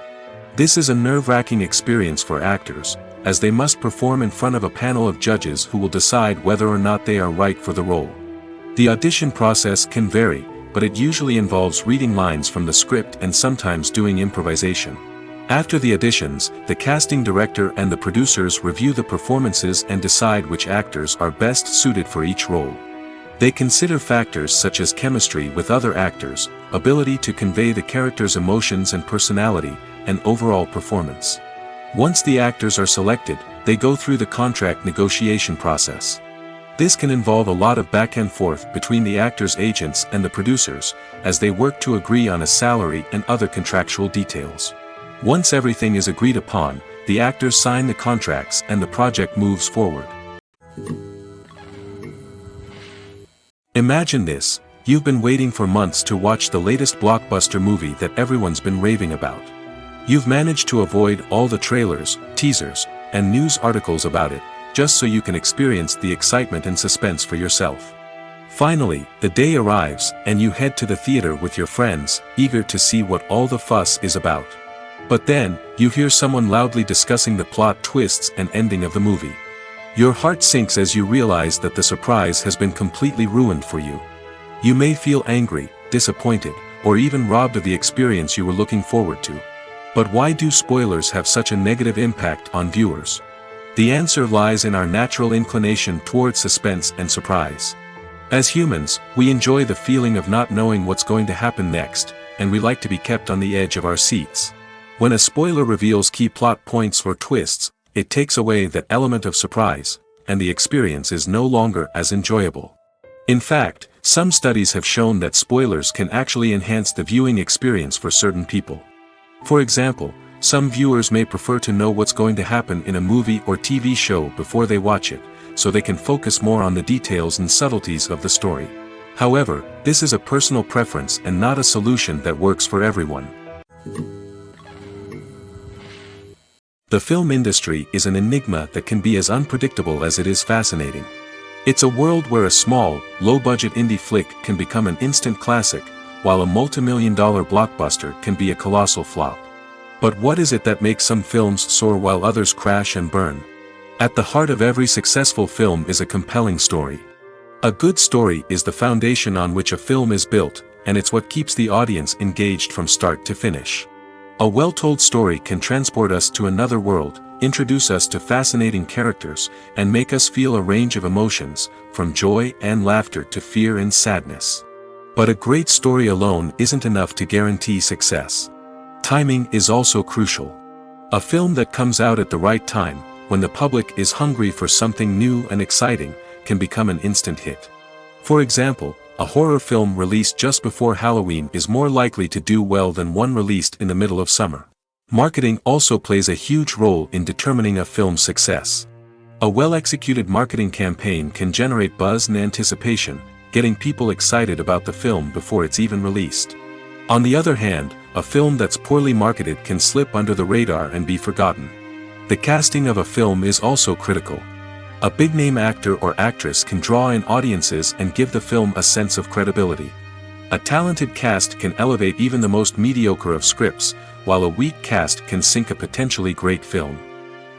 This is a nerve-wracking experience for actors, as they must perform in front of a panel of judges who will decide whether or not they are right for the role. The audition process can vary, but it usually involves reading lines from the script and sometimes doing improvisation. After the auditions, the casting director and the producers review the performances and decide which actors are best suited for each role. They consider factors such as chemistry with other actors, ability to convey the character's emotions and personality, and overall performance. Once the actors are selected, they go through the contract negotiation process. This can involve a lot of back and forth between the actors' agents and the producers, as they work to agree on a salary and other contractual details. Once everything is agreed upon, the actors sign the contracts and the project moves forward. Imagine this: you've been waiting for months to watch the latest blockbuster movie that everyone's been raving about. You've managed to avoid all the trailers, teasers, and news articles about it, just so you can experience the excitement and suspense for yourself. Finally, the day arrives, and you head to the theater with your friends, eager to see what all the fuss is about. But then, you hear someone loudly discussing the plot twists and ending of the movie. Your heart sinks as you realize that the surprise has been completely ruined for you. You may feel angry, disappointed, or even robbed of the experience you were looking forward to. But why do spoilers have such a negative impact on viewers? The answer lies in our natural inclination toward suspense and surprise. As humans, we enjoy the feeling of not knowing what's going to happen next, and we like to be kept on the edge of our seats. When a spoiler reveals key plot points or twists, it takes away that element of surprise, and the experience is no longer as enjoyable. In fact, some studies have shown that spoilers can actually enhance the viewing experience for certain people. For example, some viewers may prefer to know what's going to happen in a movie or TV show before they watch it, so they can focus more on the details and subtleties of the story. However, this is a personal preference and not a solution that works for everyone. The film industry is an enigma that can be as unpredictable as it is fascinating. It's a world where a small, low-budget indie flick can become an instant classic, while a multi-million-dollar blockbuster can be a colossal flop. But what is it that makes some films soar while others crash and burn? At the heart of every successful film is a compelling story. A good story is the foundation on which a film is built, and it's what keeps the audience engaged from start to finish. A well-told story can transport us to another world, introduce us to fascinating characters, and make us feel a range of emotions, from joy and laughter to fear and sadness. But a great story alone isn't enough to guarantee success. Timing is also crucial. A film that comes out at the right time, when the public is hungry for something new and exciting, can become an instant hit. For example, a horror film released just before Halloween is more likely to do well than one released in the middle of summer. Marketing also plays a huge role in determining a film's success. A well-executed marketing campaign can generate buzz and anticipation, getting people excited about the film before it's even released. On the other hand, a film that's poorly marketed can slip under the radar and be forgotten. The casting of a film is also critical. A big-name actor or actress can draw in audiences and give the film a sense of credibility. A talented cast can elevate even the most mediocre of scripts, while a weak cast can sink a potentially great film.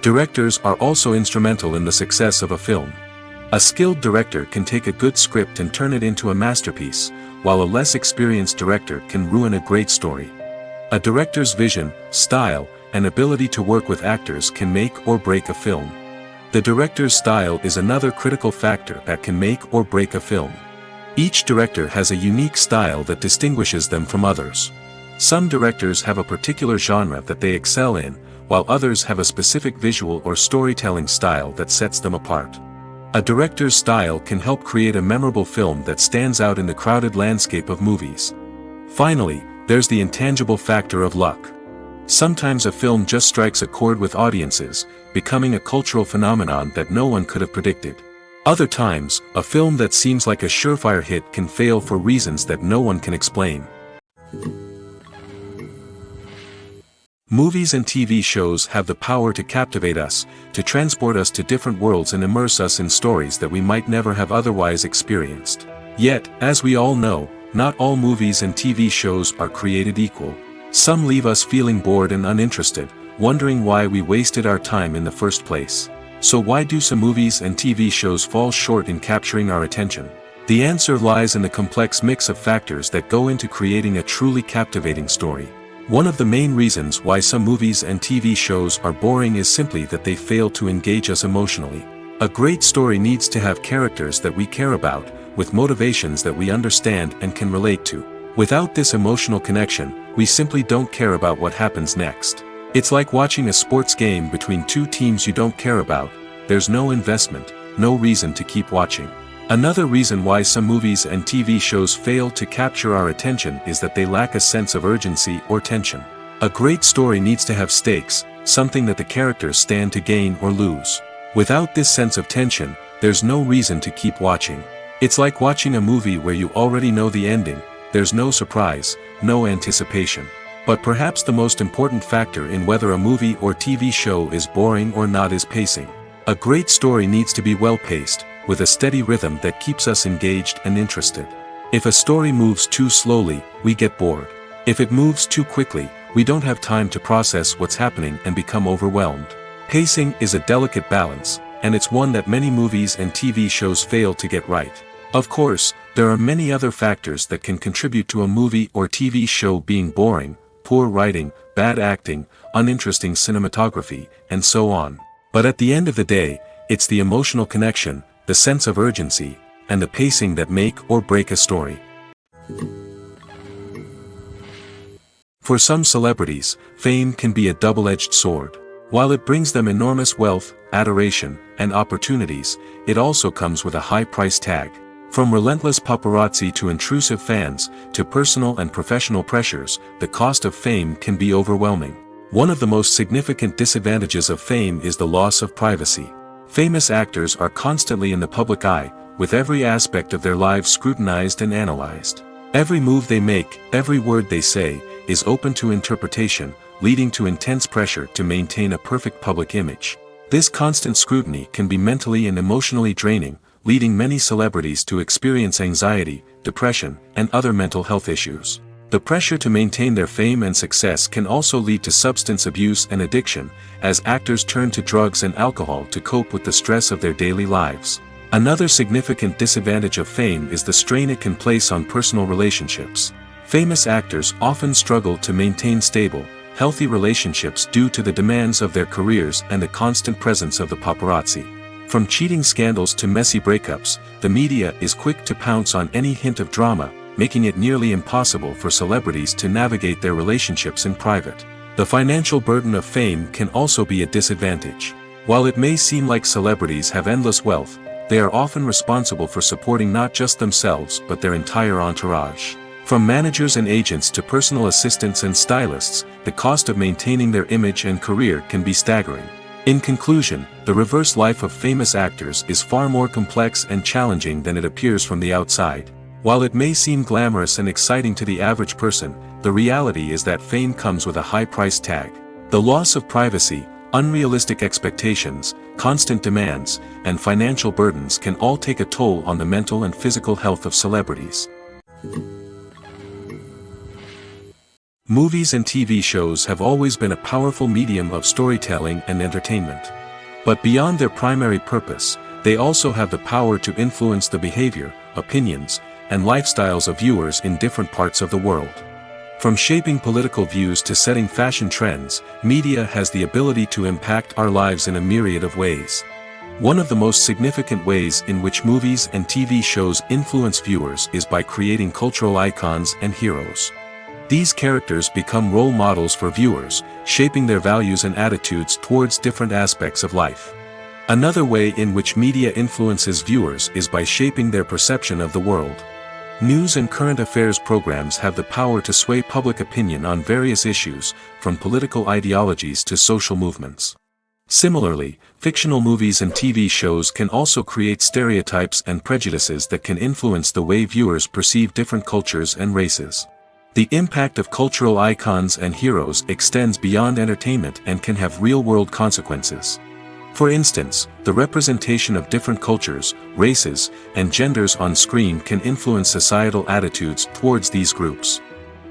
Directors are also instrumental in the success of a film. A skilled director can take a good script and turn it into a masterpiece, while a less experienced director can ruin a great story. A director's vision, style, and ability to work with actors can make or break a film. The director's style is another critical factor that can make or break a film. Each director has a unique style that distinguishes them from others. Some directors have a particular genre that they excel in, while others have a specific visual or storytelling style that sets them apart. A director's style can help create a memorable film that stands out in the crowded landscape of movies. Finally, there's the intangible factor of luck. Sometimes a film just strikes a chord with audiences, becoming a cultural phenomenon that no one could have predicted. Other times, a film that seems like a surefire hit can fail for reasons that no one can explain. Movies and TV shows have the power to captivate us, to transport us to different worlds and immerse us in stories that we might never have otherwise experienced. Yet, as we all know, not all movies and TV shows are created equal. Some leave us feeling bored and uninterested, wondering why we wasted our time in the first place. So why do some movies and TV shows fall short in capturing our attention? The answer lies in the complex mix of factors that go into creating a truly captivating story. One of the main reasons why some movies and TV shows are boring is simply that they fail to engage us emotionally. A great story needs to have characters that we care about, with motivations that we understand and can relate to. Without this emotional connection, we simply don't care about what happens next. It's like watching a sports game between two teams you don't care about. There's no investment, no reason to keep watching. Another reason why some movies and TV shows fail to capture our attention is that they lack a sense of urgency or tension. A great story needs to have stakes, something that the characters stand to gain or lose. Without this sense of tension, there's no reason to keep watching. It's like watching a movie where you already know the ending. There's no surprise, no anticipation. But perhaps the most important factor in whether a movie or TV show is boring or not is pacing. A great story needs to be well-paced, with a steady rhythm that keeps us engaged and interested. If a story moves too slowly, we get bored. If it moves too quickly, we don't have time to process what's happening and become overwhelmed. Pacing is a delicate balance, and it's one that many movies and TV shows fail to get right. Of course, there are many other factors that can contribute to a movie or TV show being boring: poor writing, bad acting, uninteresting cinematography, and so on. But at the end of the day, it's the emotional connection, the sense of urgency, and the pacing that make or break a story. For some celebrities, fame can be a double-edged sword. While it brings them enormous wealth, adoration, and opportunities, it also comes with a high price tag. From relentless paparazzi to intrusive fans, to personal and professional pressures, the cost of fame can be overwhelming. One of the most significant disadvantages of fame is the loss of privacy. Famous actors are constantly in the public eye, with every aspect of their lives scrutinized and analyzed. Every move they make, every word they say, is open to interpretation, leading to intense pressure to maintain a perfect public image. This constant scrutiny can be mentally and emotionally draining, leading many celebrities to experience anxiety, depression, and other mental health issues. The pressure to maintain their fame and success can also lead to substance abuse and addiction, as actors turn to drugs and alcohol to cope with the stress of their daily lives. Another significant disadvantage of fame is the strain it can place on personal relationships. Famous actors often struggle to maintain stable, healthy relationships due to the demands of their careers and the constant presence of the paparazzi. From cheating scandals to messy breakups, the media is quick to pounce on any hint of drama, making it nearly impossible for celebrities to navigate their relationships in private. The financial burden of fame can also be a disadvantage. While it may seem like celebrities have endless wealth, they are often responsible for supporting not just themselves but their entire entourage. From managers and agents to personal assistants and stylists, the cost of maintaining their image and career can be staggering. In conclusion, the reverse life of famous actors is far more complex and challenging than it appears from the outside. While it may seem glamorous and exciting to the average person, the reality is that fame comes with a high price tag. The loss of privacy, unrealistic expectations, constant demands, and financial burdens can all take a toll on the mental and physical health of celebrities. Movies and TV shows have always been a powerful medium of storytelling and entertainment. But beyond their primary purpose, they also have the power to influence the behavior, opinions, and lifestyles of viewers in different parts of the world. From shaping political views to setting fashion trends, media has the ability to impact our lives in a myriad of ways. One of the most significant ways in which movies and TV shows influence viewers is by creating cultural icons and heroes. These characters become role models for viewers, shaping their values and attitudes towards different aspects of life. Another way in which media influences viewers is by shaping their perception of the world. News and current affairs programs have the power to sway public opinion on various issues, from political ideologies to social movements. Similarly, fictional movies and TV shows can also create stereotypes and prejudices that can influence the way viewers perceive different cultures and races. The impact of cultural icons and heroes extends beyond entertainment and can have real-world consequences. For instance, the representation of different cultures, races, and genders on screen can influence societal attitudes towards these groups.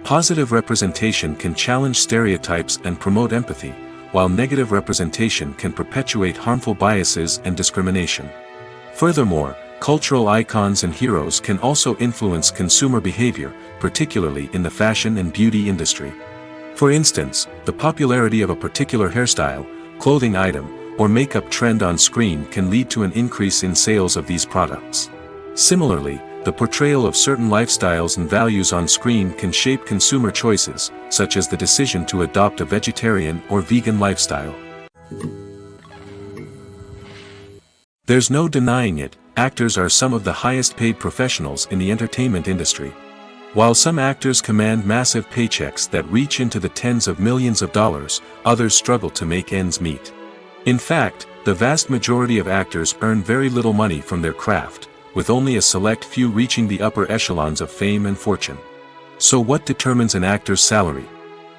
Positive representation can challenge stereotypes and promote empathy, while negative representation can perpetuate harmful biases and discrimination. Furthermore, cultural icons and heroes can also influence consumer behavior, particularly in the fashion and beauty industry. For instance, the popularity of a particular hairstyle, clothing item, or makeup trend on screen can lead to an increase in sales of these products. Similarly, the portrayal of certain lifestyles and values on screen can shape consumer choices, such as the decision to adopt a vegetarian or vegan lifestyle. There's no denying it, actors are some of the highest paid professionals in the entertainment industry. While some actors command massive paychecks that reach into the tens of millions of dollars, others struggle to make ends meet. In fact, the vast majority of actors earn very little money from their craft, with only a select few reaching the upper echelons of fame and fortune. So what determines an actor's salary?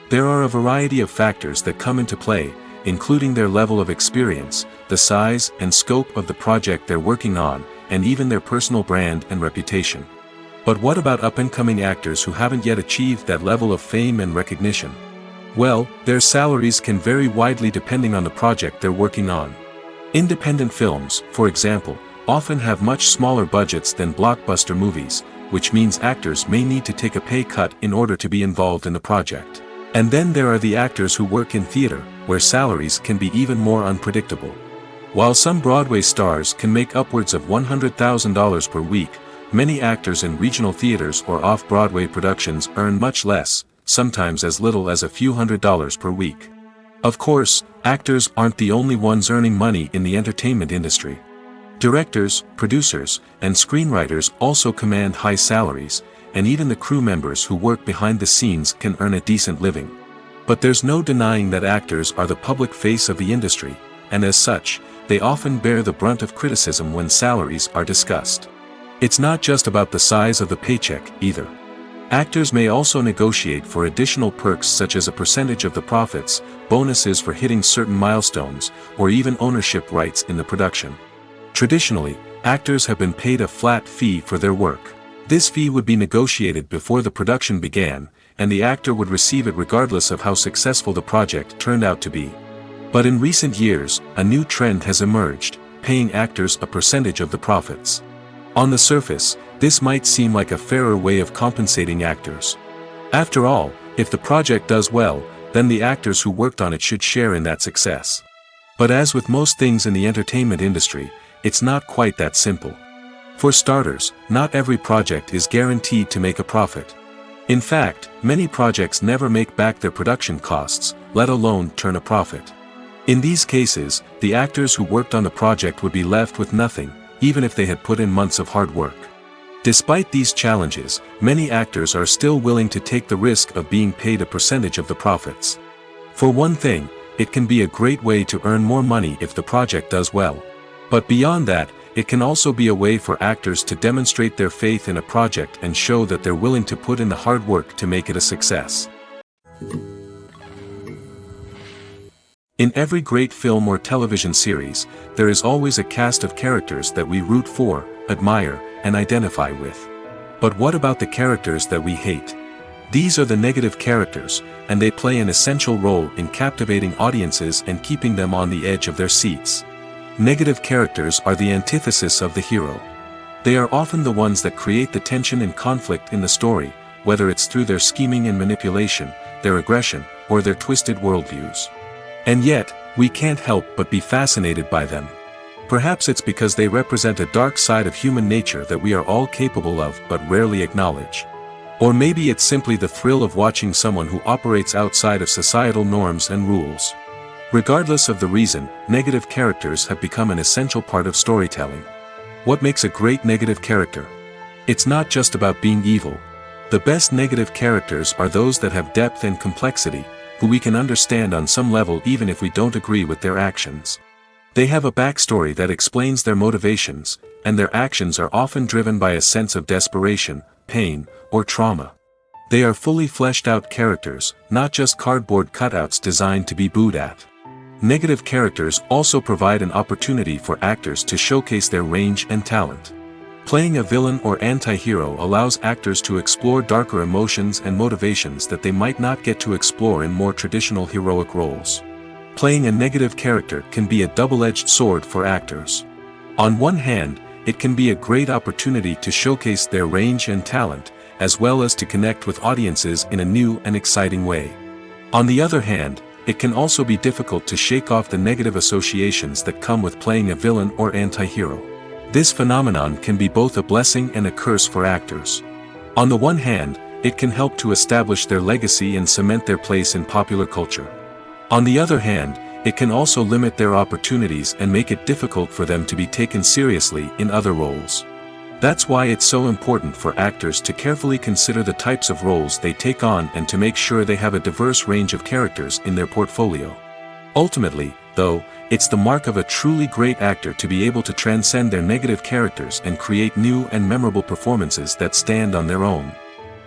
There are a variety of factors that come into play, including their level of experience, the size and scope of the project they're working on, and even their personal brand and reputation. But what about up-and-coming actors who haven't yet achieved that level of fame and recognition? Well, their salaries can vary widely depending on the project they're working on. Independent films, for example, often have much smaller budgets than blockbuster movies, which means actors may need to take a pay cut in order to be involved in the project. And then there are the actors who work in theater, where salaries can be even more unpredictable. While some Broadway stars can make upwards of $100,000 per week, many actors in regional theaters or off-Broadway productions earn much less, sometimes as little as a few $100s per week. Of course, actors aren't the only ones earning money in the entertainment industry. Directors, producers, and screenwriters also command high salaries, and even the crew members who work behind the scenes can earn a decent living. But there's no denying that actors are the public face of the industry, and as such, they often bear the brunt of criticism when salaries are discussed. It's not just about the size of the paycheck, either. Actors may also negotiate for additional perks such as a percentage of the profits, bonuses for hitting certain milestones, or even ownership rights in the production. Traditionally, actors have been paid a flat fee for their work. This fee would be negotiated before the production began, and the actor would receive it regardless of how successful the project turned out to be. But in recent years, a new trend has emerged, paying actors a percentage of the profits. On the surface, this might seem like a fairer way of compensating actors. After all, if the project does well, then the actors who worked on it should share in that success. But as with most things in the entertainment industry, it's not quite that simple. For starters, not every project is guaranteed to make a profit. In fact, many projects never make back their production costs, let alone turn a profit. In these cases, the actors who worked on the project would be left with nothing, even if they had put in months of hard work. Despite these challenges, many actors are still willing to take the risk of being paid a percentage of the profits. For one thing, it can be a great way to earn more money if the project does well. But beyond that, it can also be a way for actors to demonstrate their faith in a project and show that they're willing to put in the hard work to make it a success. In every great film or television series, there is always a cast of characters that we root for, admire, and identify with. But what about the characters that we hate? These are the negative characters, and they play an essential role in captivating audiences and keeping them on the edge of their seats. Negative characters are the antithesis of the hero. They are often the ones that create the tension and conflict in the story, whether it's through their scheming and manipulation, their aggression, or their twisted worldviews. And yet, we can't help but be fascinated by them. Perhaps it's because they represent a dark side of human nature that we are all capable of but rarely acknowledge. Or maybe it's simply the thrill of watching someone who operates outside of societal norms and rules. Regardless of the reason, negative characters have become an essential part of storytelling. What makes a great negative character? It's not just about being evil. The best negative characters are those that have depth and complexity, who we can understand on some level even if we don't agree with their actions. They have a backstory that explains their motivations, and their actions are often driven by a sense of desperation, pain, or trauma. They are fully fleshed out characters, not just cardboard cutouts designed to be booed at. Negative characters also provide an opportunity for actors to showcase their range and talent. Playing a villain or anti-hero allows actors to explore darker emotions and motivations that they might not get to explore in more traditional heroic roles. Playing a negative character can be a double-edged sword for actors. On one hand, it can be a great opportunity to showcase their range and talent, as well as to connect with audiences in a new and exciting way. On the other hand, it can also be difficult to shake off the negative associations that come with playing a villain or anti-hero. This phenomenon can be both a blessing and a curse for actors. On the one hand, it can help to establish their legacy and cement their place in popular culture. On the other hand, it can also limit their opportunities and make it difficult for them to be taken seriously in other roles. That's why it's so important for actors to carefully consider the types of roles they take on and to make sure they have a diverse range of characters in their portfolio. Ultimately, though, it's the mark of a truly great actor to be able to transcend their negative characters and create new and memorable performances that stand on their own.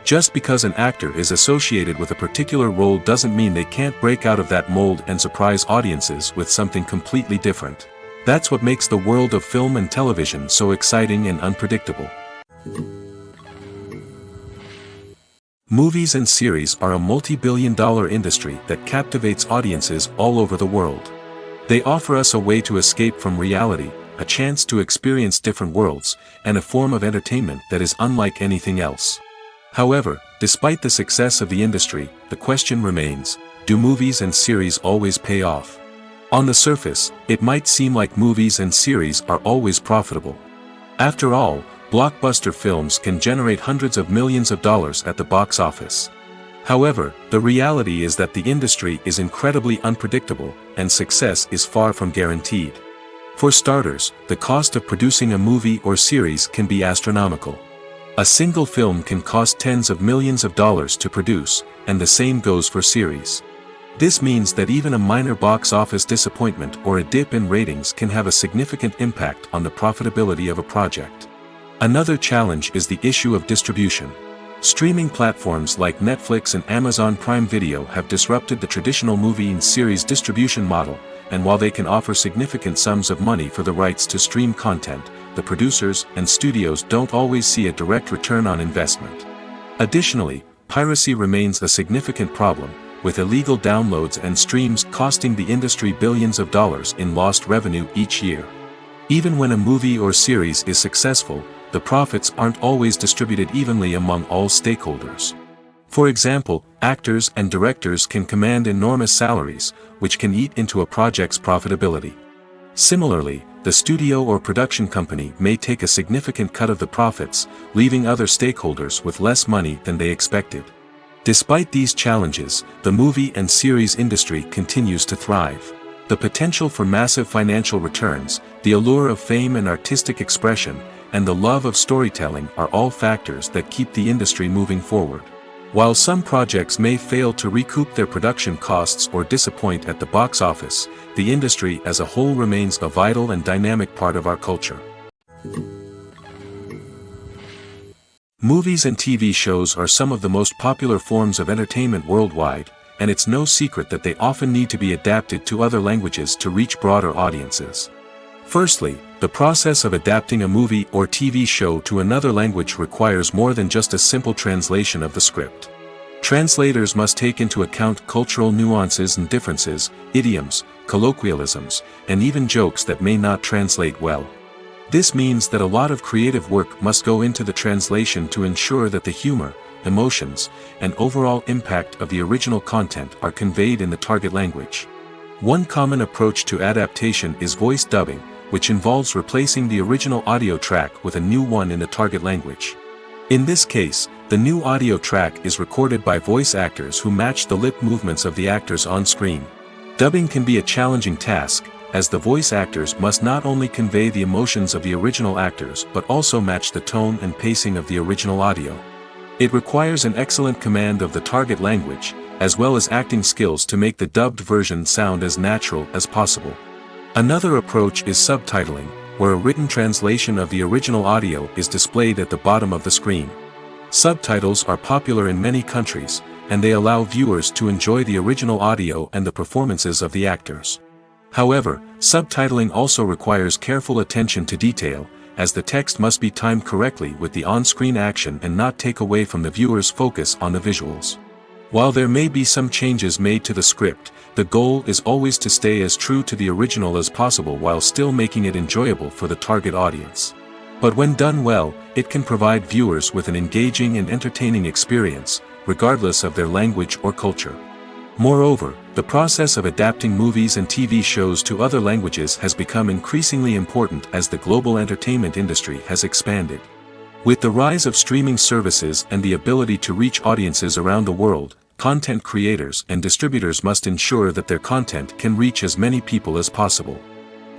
Just because an actor is associated with a particular role doesn't mean they can't break out of that mold and surprise audiences with something completely different. That's what makes the world of film and television so exciting and unpredictable. Movies and series are a multi-billion-dollar industry that captivates audiences all over the world. They offer us a way to escape from reality, a chance to experience different worlds, and a form of entertainment that is unlike anything else. However, despite the success of the industry, the question remains, do movies and series always pay off? On the surface, it might seem like movies and series are always profitable. After all, blockbuster films can generate hundreds of millions of dollars at the box office. However, the reality is that the industry is incredibly unpredictable, and success is far from guaranteed. For starters, the cost of producing a movie or series can be astronomical. A single film can cost tens of millions of dollars to produce, and the same goes for series. This means that even a minor box office disappointment or a dip in ratings can have a significant impact on the profitability of a project. Another challenge is the issue of distribution. Streaming platforms like Netflix and Amazon Prime Video have disrupted the traditional movie and series distribution model, and while they can offer significant sums of money for the rights to stream content, the producers and studios don't always see a direct return on investment. Additionally, piracy remains a significant problem, with illegal downloads and streams costing the industry billions of dollars in lost revenue each year. Even when a movie or series is successful, the profits aren't always distributed evenly among all stakeholders. For example, actors and directors can command enormous salaries, which can eat into a project's profitability. Similarly, the studio or production company may take a significant cut of the profits, leaving other stakeholders with less money than they expected. Despite these challenges, the movie and series industry continues to thrive. The potential for massive financial returns, the allure of fame and artistic expression, and the love of storytelling are all factors that keep the industry moving forward. While some projects may fail to recoup their production costs or disappoint at the box office, the industry as a whole remains a vital and dynamic part of our culture. Movies and TV shows are some of the most popular forms of entertainment worldwide, and it's no secret that they often need to be adapted to other languages to reach broader audiences. Firstly, the process of adapting a movie or TV show to another language requires more than just a simple translation of the script. Translators must take into account cultural nuances and differences, idioms, colloquialisms, and even jokes that may not translate well. This means that a lot of creative work must go into the translation to ensure that the humor, emotions, and overall impact of the original content are conveyed in the target language. One common approach to adaptation is voice dubbing, which involves replacing the original audio track with a new one in the target language. In this case, the new audio track is recorded by voice actors who match the lip movements of the actors on screen. Dubbing can be a challenging task, as the voice actors must not only convey the emotions of the original actors but also match the tone and pacing of the original audio. It requires an excellent command of the target language, as well as acting skills to make the dubbed version sound as natural as possible. Another approach is subtitling, where a written translation of the original audio is displayed at the bottom of the screen. Subtitles are popular in many countries, and they allow viewers to enjoy the original audio and the performances of the actors. However, subtitling also requires careful attention to detail, as the text must be timed correctly with the on-screen action and not take away from the viewer's focus on the visuals. While there may be some changes made to the script, the goal is always to stay as true to the original as possible while still making it enjoyable for the target audience. But when done well, it can provide viewers with an engaging and entertaining experience, regardless of their language or culture. Moreover, the process of adapting movies and TV shows to other languages has become increasingly important as the global entertainment industry has expanded. With the rise of streaming services and the ability to reach audiences around the world, content creators and distributors must ensure that their content can reach as many people as possible.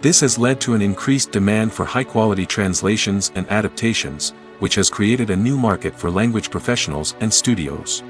This has led to an increased demand for high-quality translations and adaptations, which has created a new market for language professionals and studios.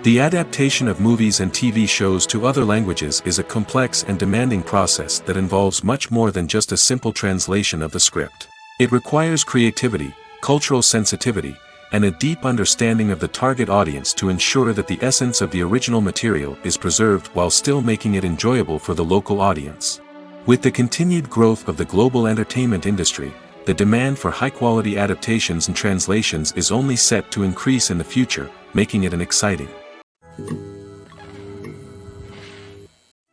The adaptation of movies and TV shows to other languages is a complex and demanding process that involves much more than just a simple translation of the script. It requires creativity, cultural sensitivity, and a deep understanding of the target audience to ensure that the essence of the original material is preserved while still making it enjoyable for the local audience. With the continued growth of the global entertainment industry, the demand for high-quality adaptations and translations is only set to increase in the future, making it an exciting.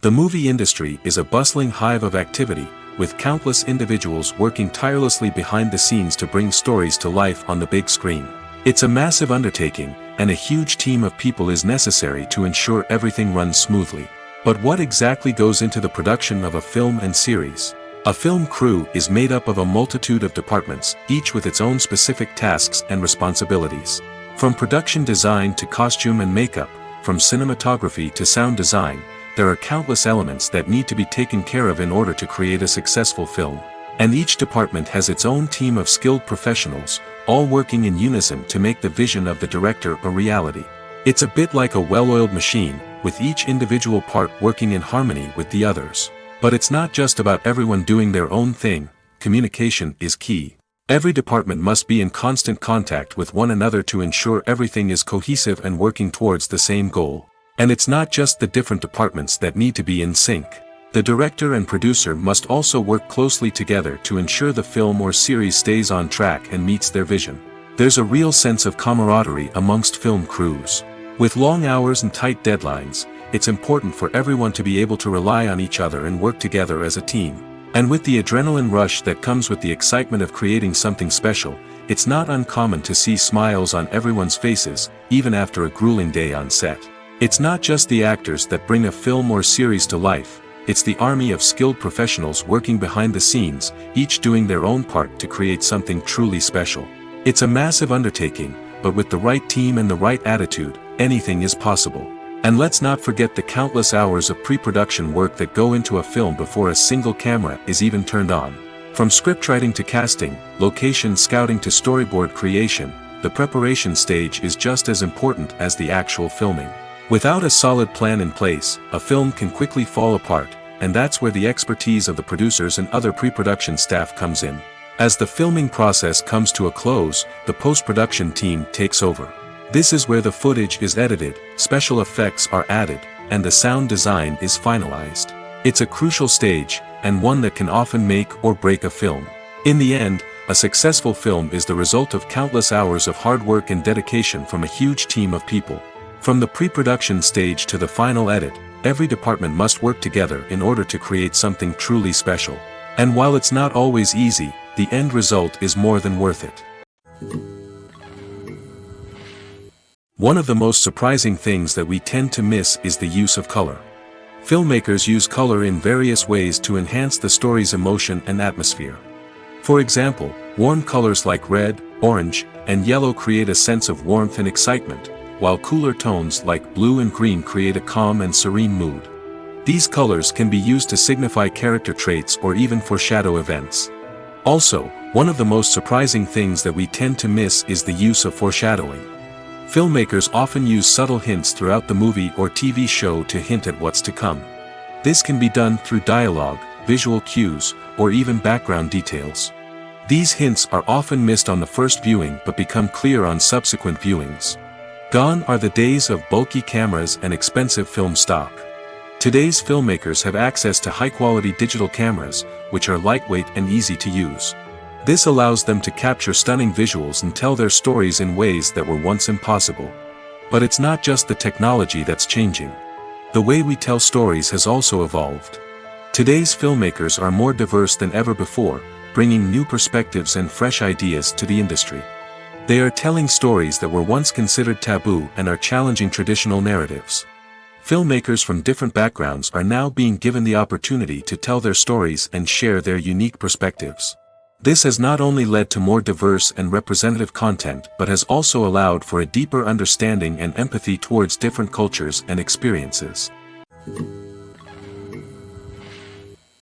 The movie industry is a bustling hive of activity, with countless individuals working tirelessly behind the scenes to bring stories to life on the big screen. It's a massive undertaking, and a huge team of people is necessary to ensure everything runs smoothly. But what exactly goes into the production of a film and series? A film crew is made up of a multitude of departments, each with its own specific tasks and responsibilities. From production design to costume and makeup, from cinematography to sound design, there are countless elements that need to be taken care of in order to create a successful film. And each department has its own team of skilled professionals, all working in unison to make the vision of the director a reality. It's a bit like a well-oiled machine, with each individual part working in harmony with the others. But it's not just about everyone doing their own thing. Communication is key. Every department must be in constant contact with one another to ensure everything is cohesive and working towards the same goal. And it's not just the different departments that need to be in sync. The director and producer must also work closely together to ensure the film or series stays on track and meets their vision. There's a real sense of camaraderie amongst film crews. With long hours and tight deadlines, it's important for everyone to be able to rely on each other and work together as a team. And with the adrenaline rush that comes with the excitement of creating something special, it's not uncommon to see smiles on everyone's faces, even after a grueling day on set. It's not just the actors that bring a film or series to life, it's the army of skilled professionals working behind the scenes, each doing their own part to create something truly special. It's a massive undertaking, but with the right team and the right attitude, anything is possible. And let's not forget the countless hours of pre-production work that go into a film before a single camera is even turned on. From scriptwriting to casting, location scouting to storyboard creation, the preparation stage is just as important as the actual filming. Without a solid plan in place, a film can quickly fall apart, and that's where the expertise of the producers and other pre-production staff comes in. As the filming process comes to a close, the post-production team takes over. This is where the footage is edited, special effects are added, and the sound design is finalized. It's a crucial stage, and one that can often make or break a film. In the end, a successful film is the result of countless hours of hard work and dedication from a huge team of people. From the pre-production stage to the final edit, every department must work together in order to create something truly special. And while it's not always easy, the end result is more than worth it. One of the most surprising things that we tend to miss is the use of color. Filmmakers use color in various ways to enhance the story's emotion and atmosphere. For example, warm colors like red, orange, and yellow create a sense of warmth and excitement, while cooler tones like blue and green create a calm and serene mood. These colors can be used to signify character traits or even foreshadow events. Also, one of the most surprising things that we tend to miss is the use of foreshadowing. Filmmakers often use subtle hints throughout the movie or TV show to hint at what's to come. This can be done through dialogue, visual cues, or even background details. These hints are often missed on the first viewing but become clear on subsequent viewings. Gone are the days of bulky cameras and expensive film stock. Today's filmmakers have access to high-quality digital cameras, which are lightweight and easy to use. This allows them to capture stunning visuals and tell their stories in ways that were once impossible. But it's not just the technology that's changing. The way we tell stories has also evolved. Today's filmmakers are more diverse than ever before, bringing new perspectives and fresh ideas to the industry. They are telling stories that were once considered taboo and are challenging traditional narratives. Filmmakers from different backgrounds are now being given the opportunity to tell their stories and share their unique perspectives. This has not only led to more diverse and representative content but has also allowed for a deeper understanding and empathy towards different cultures and experiences.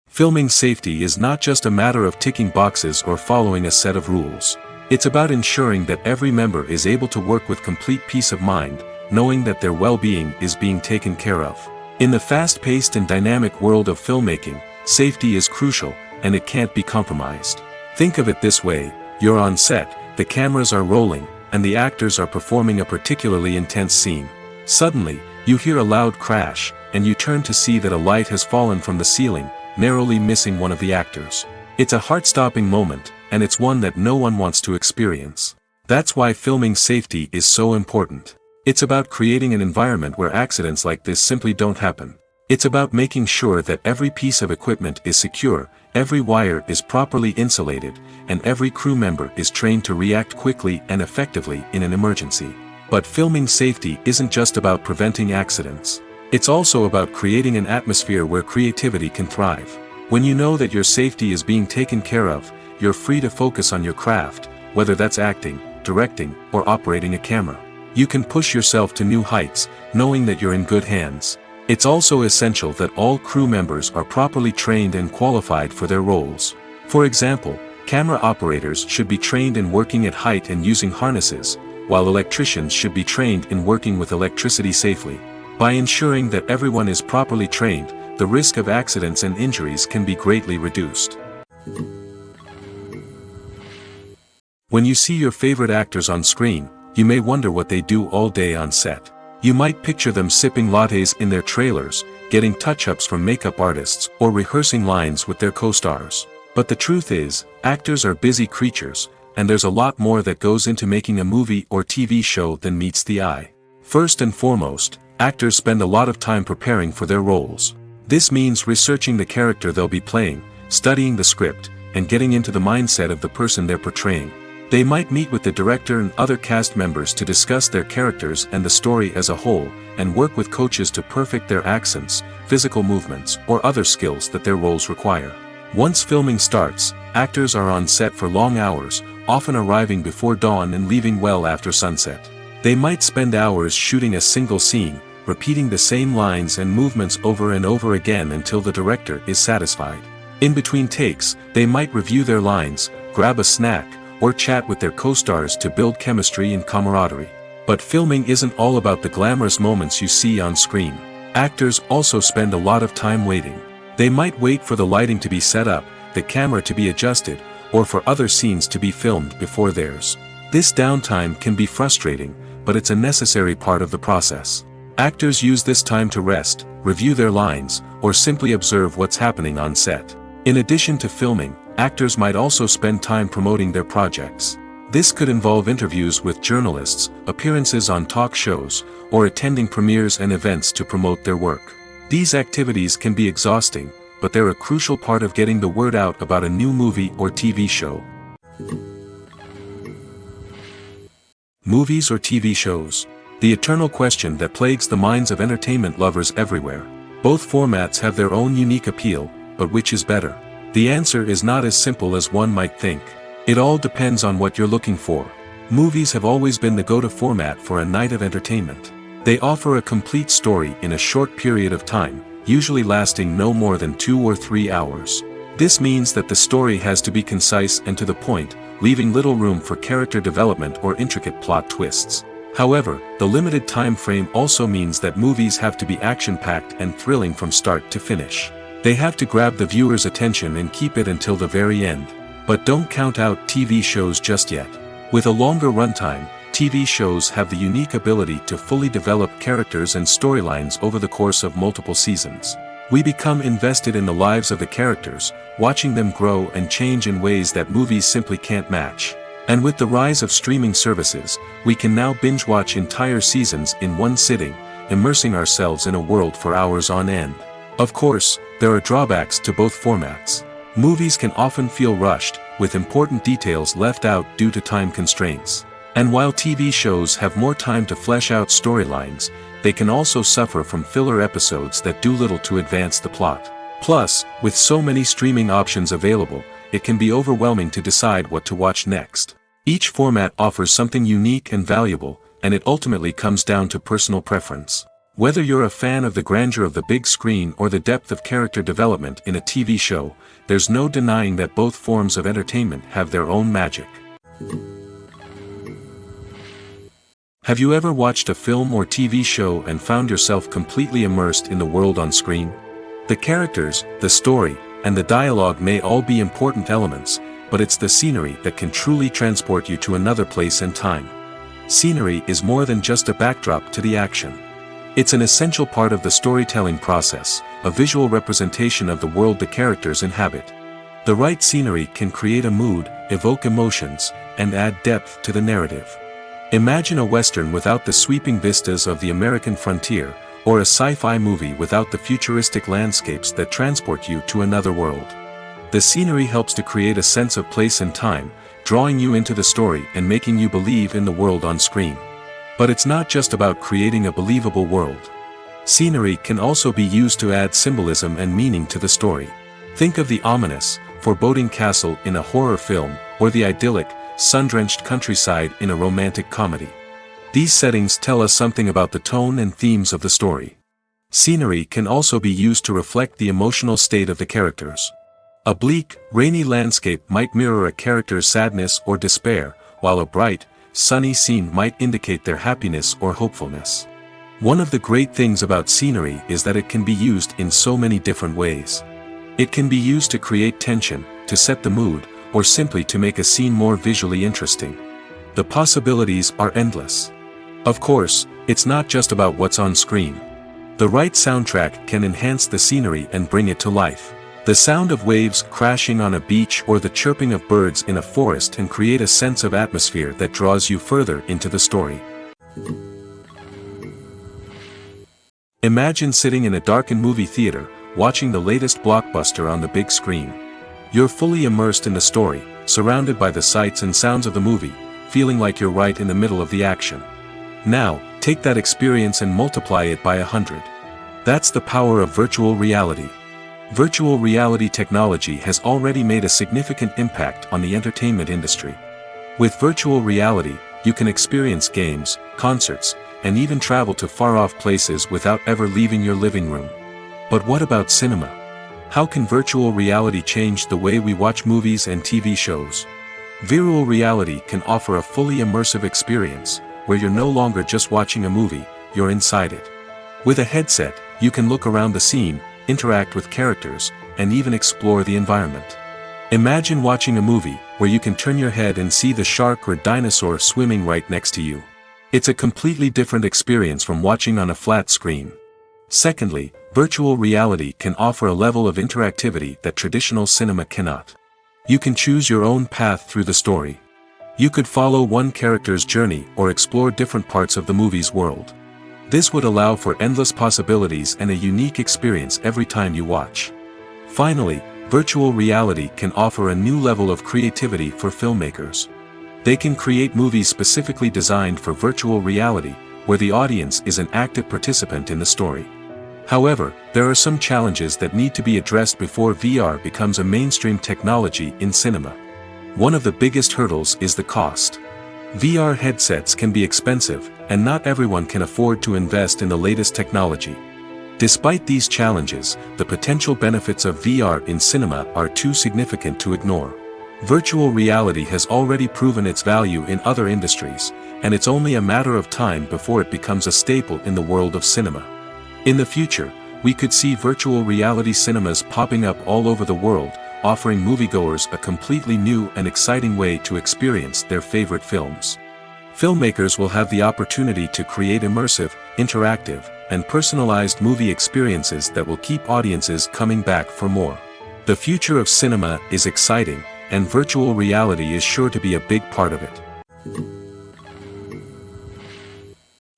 Filming safety is not just a matter of ticking boxes or following a set of rules. It's about ensuring that every member is able to work with complete peace of mind, knowing that their well-being is being taken care of. In the fast-paced and dynamic world of filmmaking, safety is crucial, and it can't be compromised. Think of it this way: you're on set, the cameras are rolling, and the actors are performing a particularly intense scene. Suddenly, you hear a loud crash, and you turn to see that a light has fallen from the ceiling, narrowly missing one of the actors. It's a heart-stopping moment, and it's one that no one wants to experience. That's why filming safety is so important. It's about creating an environment where accidents like this simply don't happen. It's about making sure that every piece of equipment is secure, every wire is properly insulated, and every crew member is trained to react quickly and effectively in an emergency. But filming safety isn't just about preventing accidents. It's also about creating an atmosphere where creativity can thrive. When you know that your safety is being taken care of, you're free to focus on your craft, whether that's acting, directing, or operating a camera. You can push yourself to new heights, knowing that you're in good hands. It's also essential that all crew members are properly trained and qualified for their roles. For example, camera operators should be trained in working at height and using harnesses, while electricians should be trained in working with electricity safely. By ensuring that everyone is properly trained, the risk of accidents and injuries can be greatly reduced. When you see your favorite actors on screen, you may wonder what they do all day on set. You might picture them sipping lattes in their trailers, getting touch-ups from makeup artists, or rehearsing lines with their co-stars. But the truth is, actors are busy creatures, and there's a lot more that goes into making a movie or TV show than meets the eye. First and foremost, actors spend a lot of time preparing for their roles. This means researching the character they'll be playing, studying the script, and getting into the mindset of the person they're portraying. They might meet with the director and other cast members to discuss their characters and the story as a whole, and work with coaches to perfect their accents, physical movements, or other skills that their roles require. Once filming starts, actors are on set for long hours, often arriving before dawn and leaving well after sunset. They might spend hours shooting a single scene, repeating the same lines and movements over and over again until the director is satisfied. In between takes, they might review their lines, grab a snack, or chat with their co-stars to build chemistry and camaraderie. But filming isn't all about the glamorous moments you see on screen. Actors also spend a lot of time waiting. They might wait for the lighting to be set up, the camera to be adjusted, or for other scenes to be filmed before theirs. This downtime can be frustrating, but it's a necessary part of the process. Actors use this time to rest, review their lines, or simply observe what's happening on set. In addition to filming, actors might also spend time promoting their projects. This could involve interviews with journalists, appearances on talk shows, or attending premieres and events to promote their work. These activities can be exhausting, but they're a crucial part of getting the word out about a new movie or TV show. Movies or TV shows? The eternal question that plagues the minds of entertainment lovers everywhere. Both formats have their own unique appeal, but which is better? The answer is not as simple as one might think. It all depends on what you're looking for. Movies have always been the go-to format for a night of entertainment. They offer a complete story in a short period of time, usually lasting no more than 2 or 3 hours. This means that the story has to be concise and to the point, leaving little room for character development or intricate plot twists. However, the limited time frame also means that movies have to be action-packed and thrilling from start to finish. They have to grab the viewer's attention and keep it until the very end. But don't count out TV shows just yet. With a longer runtime, TV shows have the unique ability to fully develop characters and storylines over the course of multiple seasons. We become invested in the lives of the characters, watching them grow and change in ways that movies simply can't match. And with the rise of streaming services, we can now binge-watch entire seasons in one sitting, immersing ourselves in a world for hours on end. Of course, there are drawbacks to both formats. Movies can often feel rushed, with important details left out due to time constraints. And while TV shows have more time to flesh out storylines, they can also suffer from filler episodes that do little to advance the plot. Plus, with so many streaming options available, it can be overwhelming to decide what to watch next. Each format offers something unique and valuable, and it ultimately comes down to personal preference. Whether you're a fan of the grandeur of the big screen or the depth of character development in a TV show, there's no denying that both forms of entertainment have their own magic. Have you ever watched a film or TV show and found yourself completely immersed in the world on screen? The characters, the story, and the dialogue may all be important elements, but it's the scenery that can truly transport you to another place and time. Scenery is more than just a backdrop to the action. It's an essential part of the storytelling process, a visual representation of the world the characters inhabit. The right scenery can create a mood, evoke emotions, and add depth to the narrative. Imagine a Western without the sweeping vistas of the American frontier, or a sci-fi movie without the futuristic landscapes that transport you to another world. The scenery helps to create a sense of place and time, drawing you into the story and making you believe in the world on screen. But it's not just about creating a believable world. Scenery can also be used to add symbolism and meaning to the story. Think of the ominous, foreboding castle in a horror film, or the idyllic, sun-drenched countryside in a romantic comedy. These settings tell us something about the tone and themes of the story. Scenery can also be used to reflect the emotional state of the characters. A bleak, rainy landscape might mirror a character's sadness or despair, while a bright, sunny scene might indicate their happiness or hopefulness. One of the great things about scenery is that it can be used in so many different ways. It can be used to create tension, to set the mood, or simply to make a scene more visually interesting. The possibilities are endless. Of course, it's not just about what's on screen. The right soundtrack can enhance the scenery and bring it to life. The sound of waves crashing on a beach or the chirping of birds in a forest can create a sense of atmosphere that draws you further into the story. Imagine sitting in a darkened movie theater, watching the latest blockbuster on the big screen. You're fully immersed in the story, surrounded by the sights and sounds of the movie, feeling like you're right in the middle of the action. Now, take that experience and multiply it by 100. That's the power of virtual reality. Virtual reality technology has already made a significant impact on the entertainment industry. With virtual reality, you can experience games, concerts, and even travel to far-off places without ever leaving your living room. But what about cinema? How can virtual reality change the way we watch movies and TV shows? Virtual reality can offer a fully immersive experience, where you're no longer just watching a movie, you're inside it. With a headset, you can look around the scene, interact with characters, and even explore the environment. Imagine watching a movie where you can turn your head and see the shark or dinosaur swimming right next to you. It's a completely different experience from watching on a flat screen. Secondly, virtual reality can offer a level of interactivity that traditional cinema cannot. You can choose your own path through the story. You could follow one character's journey or explore different parts of the movie's world. This would allow for endless possibilities and a unique experience every time you watch. Finally, virtual reality can offer a new level of creativity for filmmakers. They can create movies specifically designed for virtual reality, where the audience is an active participant in the story. However, there are some challenges that need to be addressed before VR becomes a mainstream technology in cinema. One of the biggest hurdles is the cost. VR headsets can be expensive, and not everyone can afford to invest in the latest technology. Despite these challenges, the potential benefits of VR in cinema are too significant to ignore. Virtual reality has already proven its value in other industries, and it's only a matter of time before it becomes a staple in the world of cinema. In the future, we could see virtual reality cinemas popping up all over the world, offering moviegoers a completely new and exciting way to experience their favorite films. Filmmakers will have the opportunity to create immersive, interactive, and personalized movie experiences that will keep audiences coming back for more. The future of cinema is exciting, and virtual reality is sure to be a big part of it.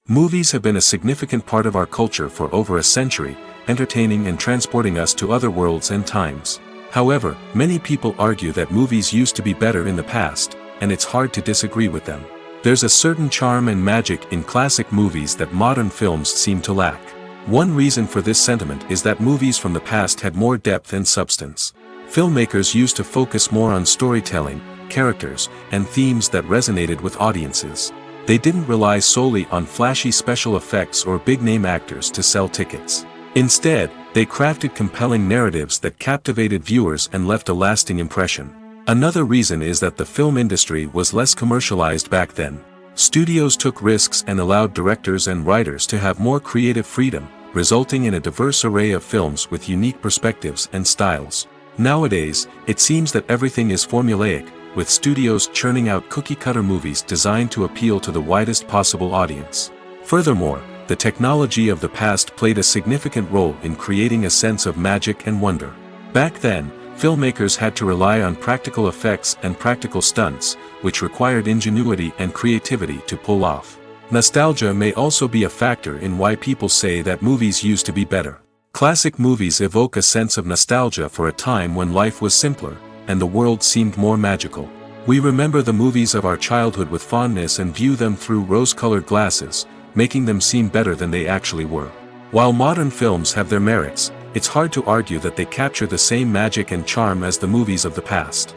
Movies have been a significant part of our culture for over a century, entertaining and transporting us to other worlds and times. However, many people argue that movies used to be better in the past, and it's hard to disagree with them. There's a certain charm and magic in classic movies that modern films seem to lack. One reason for this sentiment is that movies from the past had more depth and substance. Filmmakers used to focus more on storytelling, characters, and themes that resonated with audiences. They didn't rely solely on flashy special effects or big-name actors to sell tickets. Instead, they crafted compelling narratives that captivated viewers and left a lasting impression. Another reason is that the film industry was less commercialized back then. Studios took risks and allowed directors and writers to have more creative freedom, resulting in a diverse array of films with unique perspectives and styles. Nowadays, it seems that everything is formulaic, with studios churning out cookie-cutter movies designed to appeal to the widest possible audience. Furthermore, the technology of the past played a significant role in creating a sense of magic and wonder. Back then, filmmakers had to rely on practical effects and practical stunts, which required ingenuity and creativity to pull off. Nostalgia may also be a factor in why people say that movies used to be better. Classic movies evoke a sense of nostalgia for a time when life was simpler, and the world seemed more magical. We remember the movies of our childhood with fondness and view them through rose-colored glasses, making them seem better than they actually were. While modern films have their merits, it's hard to argue that they capture the same magic and charm as the movies of the past.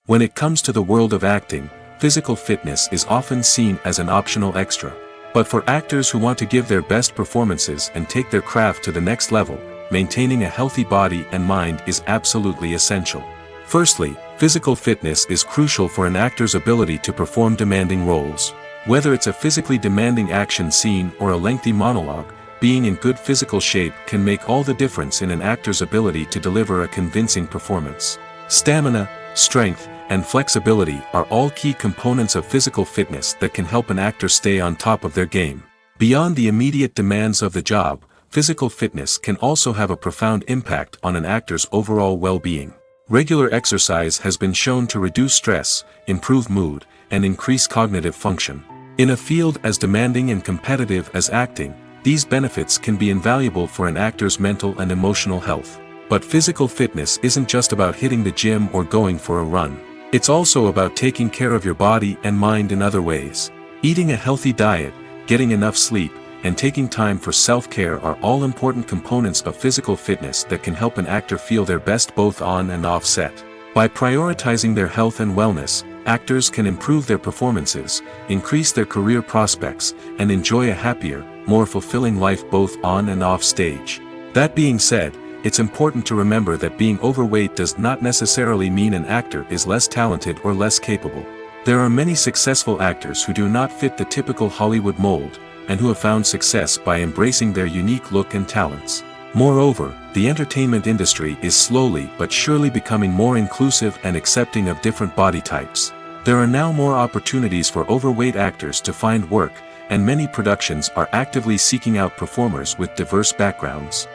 When it comes to the world of acting, physical fitness is often seen as an optional extra. But for actors who want to give their best performances and take their craft to the next level, maintaining a healthy body and mind is absolutely essential. Firstly, physical fitness is crucial for an actor's ability to perform demanding roles. Whether it's a physically demanding action scene or a lengthy monologue, being in good physical shape can make all the difference in an actor's ability to deliver a convincing performance. Stamina, strength, and flexibility are all key components of physical fitness that can help an actor stay on top of their game. Beyond the immediate demands of the job, physical fitness can also have a profound impact on an actor's overall well-being. Regular exercise has been shown to reduce stress, improve mood, and increase cognitive function. In a field as demanding and competitive as acting, these benefits can be invaluable for an actor's mental and emotional health. But physical fitness isn't just about hitting the gym or going for a run. It's also about taking care of your body and mind in other ways. Eating a healthy diet, getting enough sleep, and taking time for self-care are all important components of physical fitness that can help an actor feel their best both on and off set. By prioritizing their health and wellness, actors can improve their performances, increase their career prospects, and enjoy a happier, more fulfilling life both on and off stage. That being said, it's important to remember that being overweight does not necessarily mean an actor is less talented or less capable. There are many successful actors who do not fit the typical Hollywood mold, and who have found success by embracing their unique look and talents. Moreover, the entertainment industry is slowly but surely becoming more inclusive and accepting of different body types. There are now more opportunities for overweight actors to find work, and many productions are actively seeking out performers with diverse backgrounds.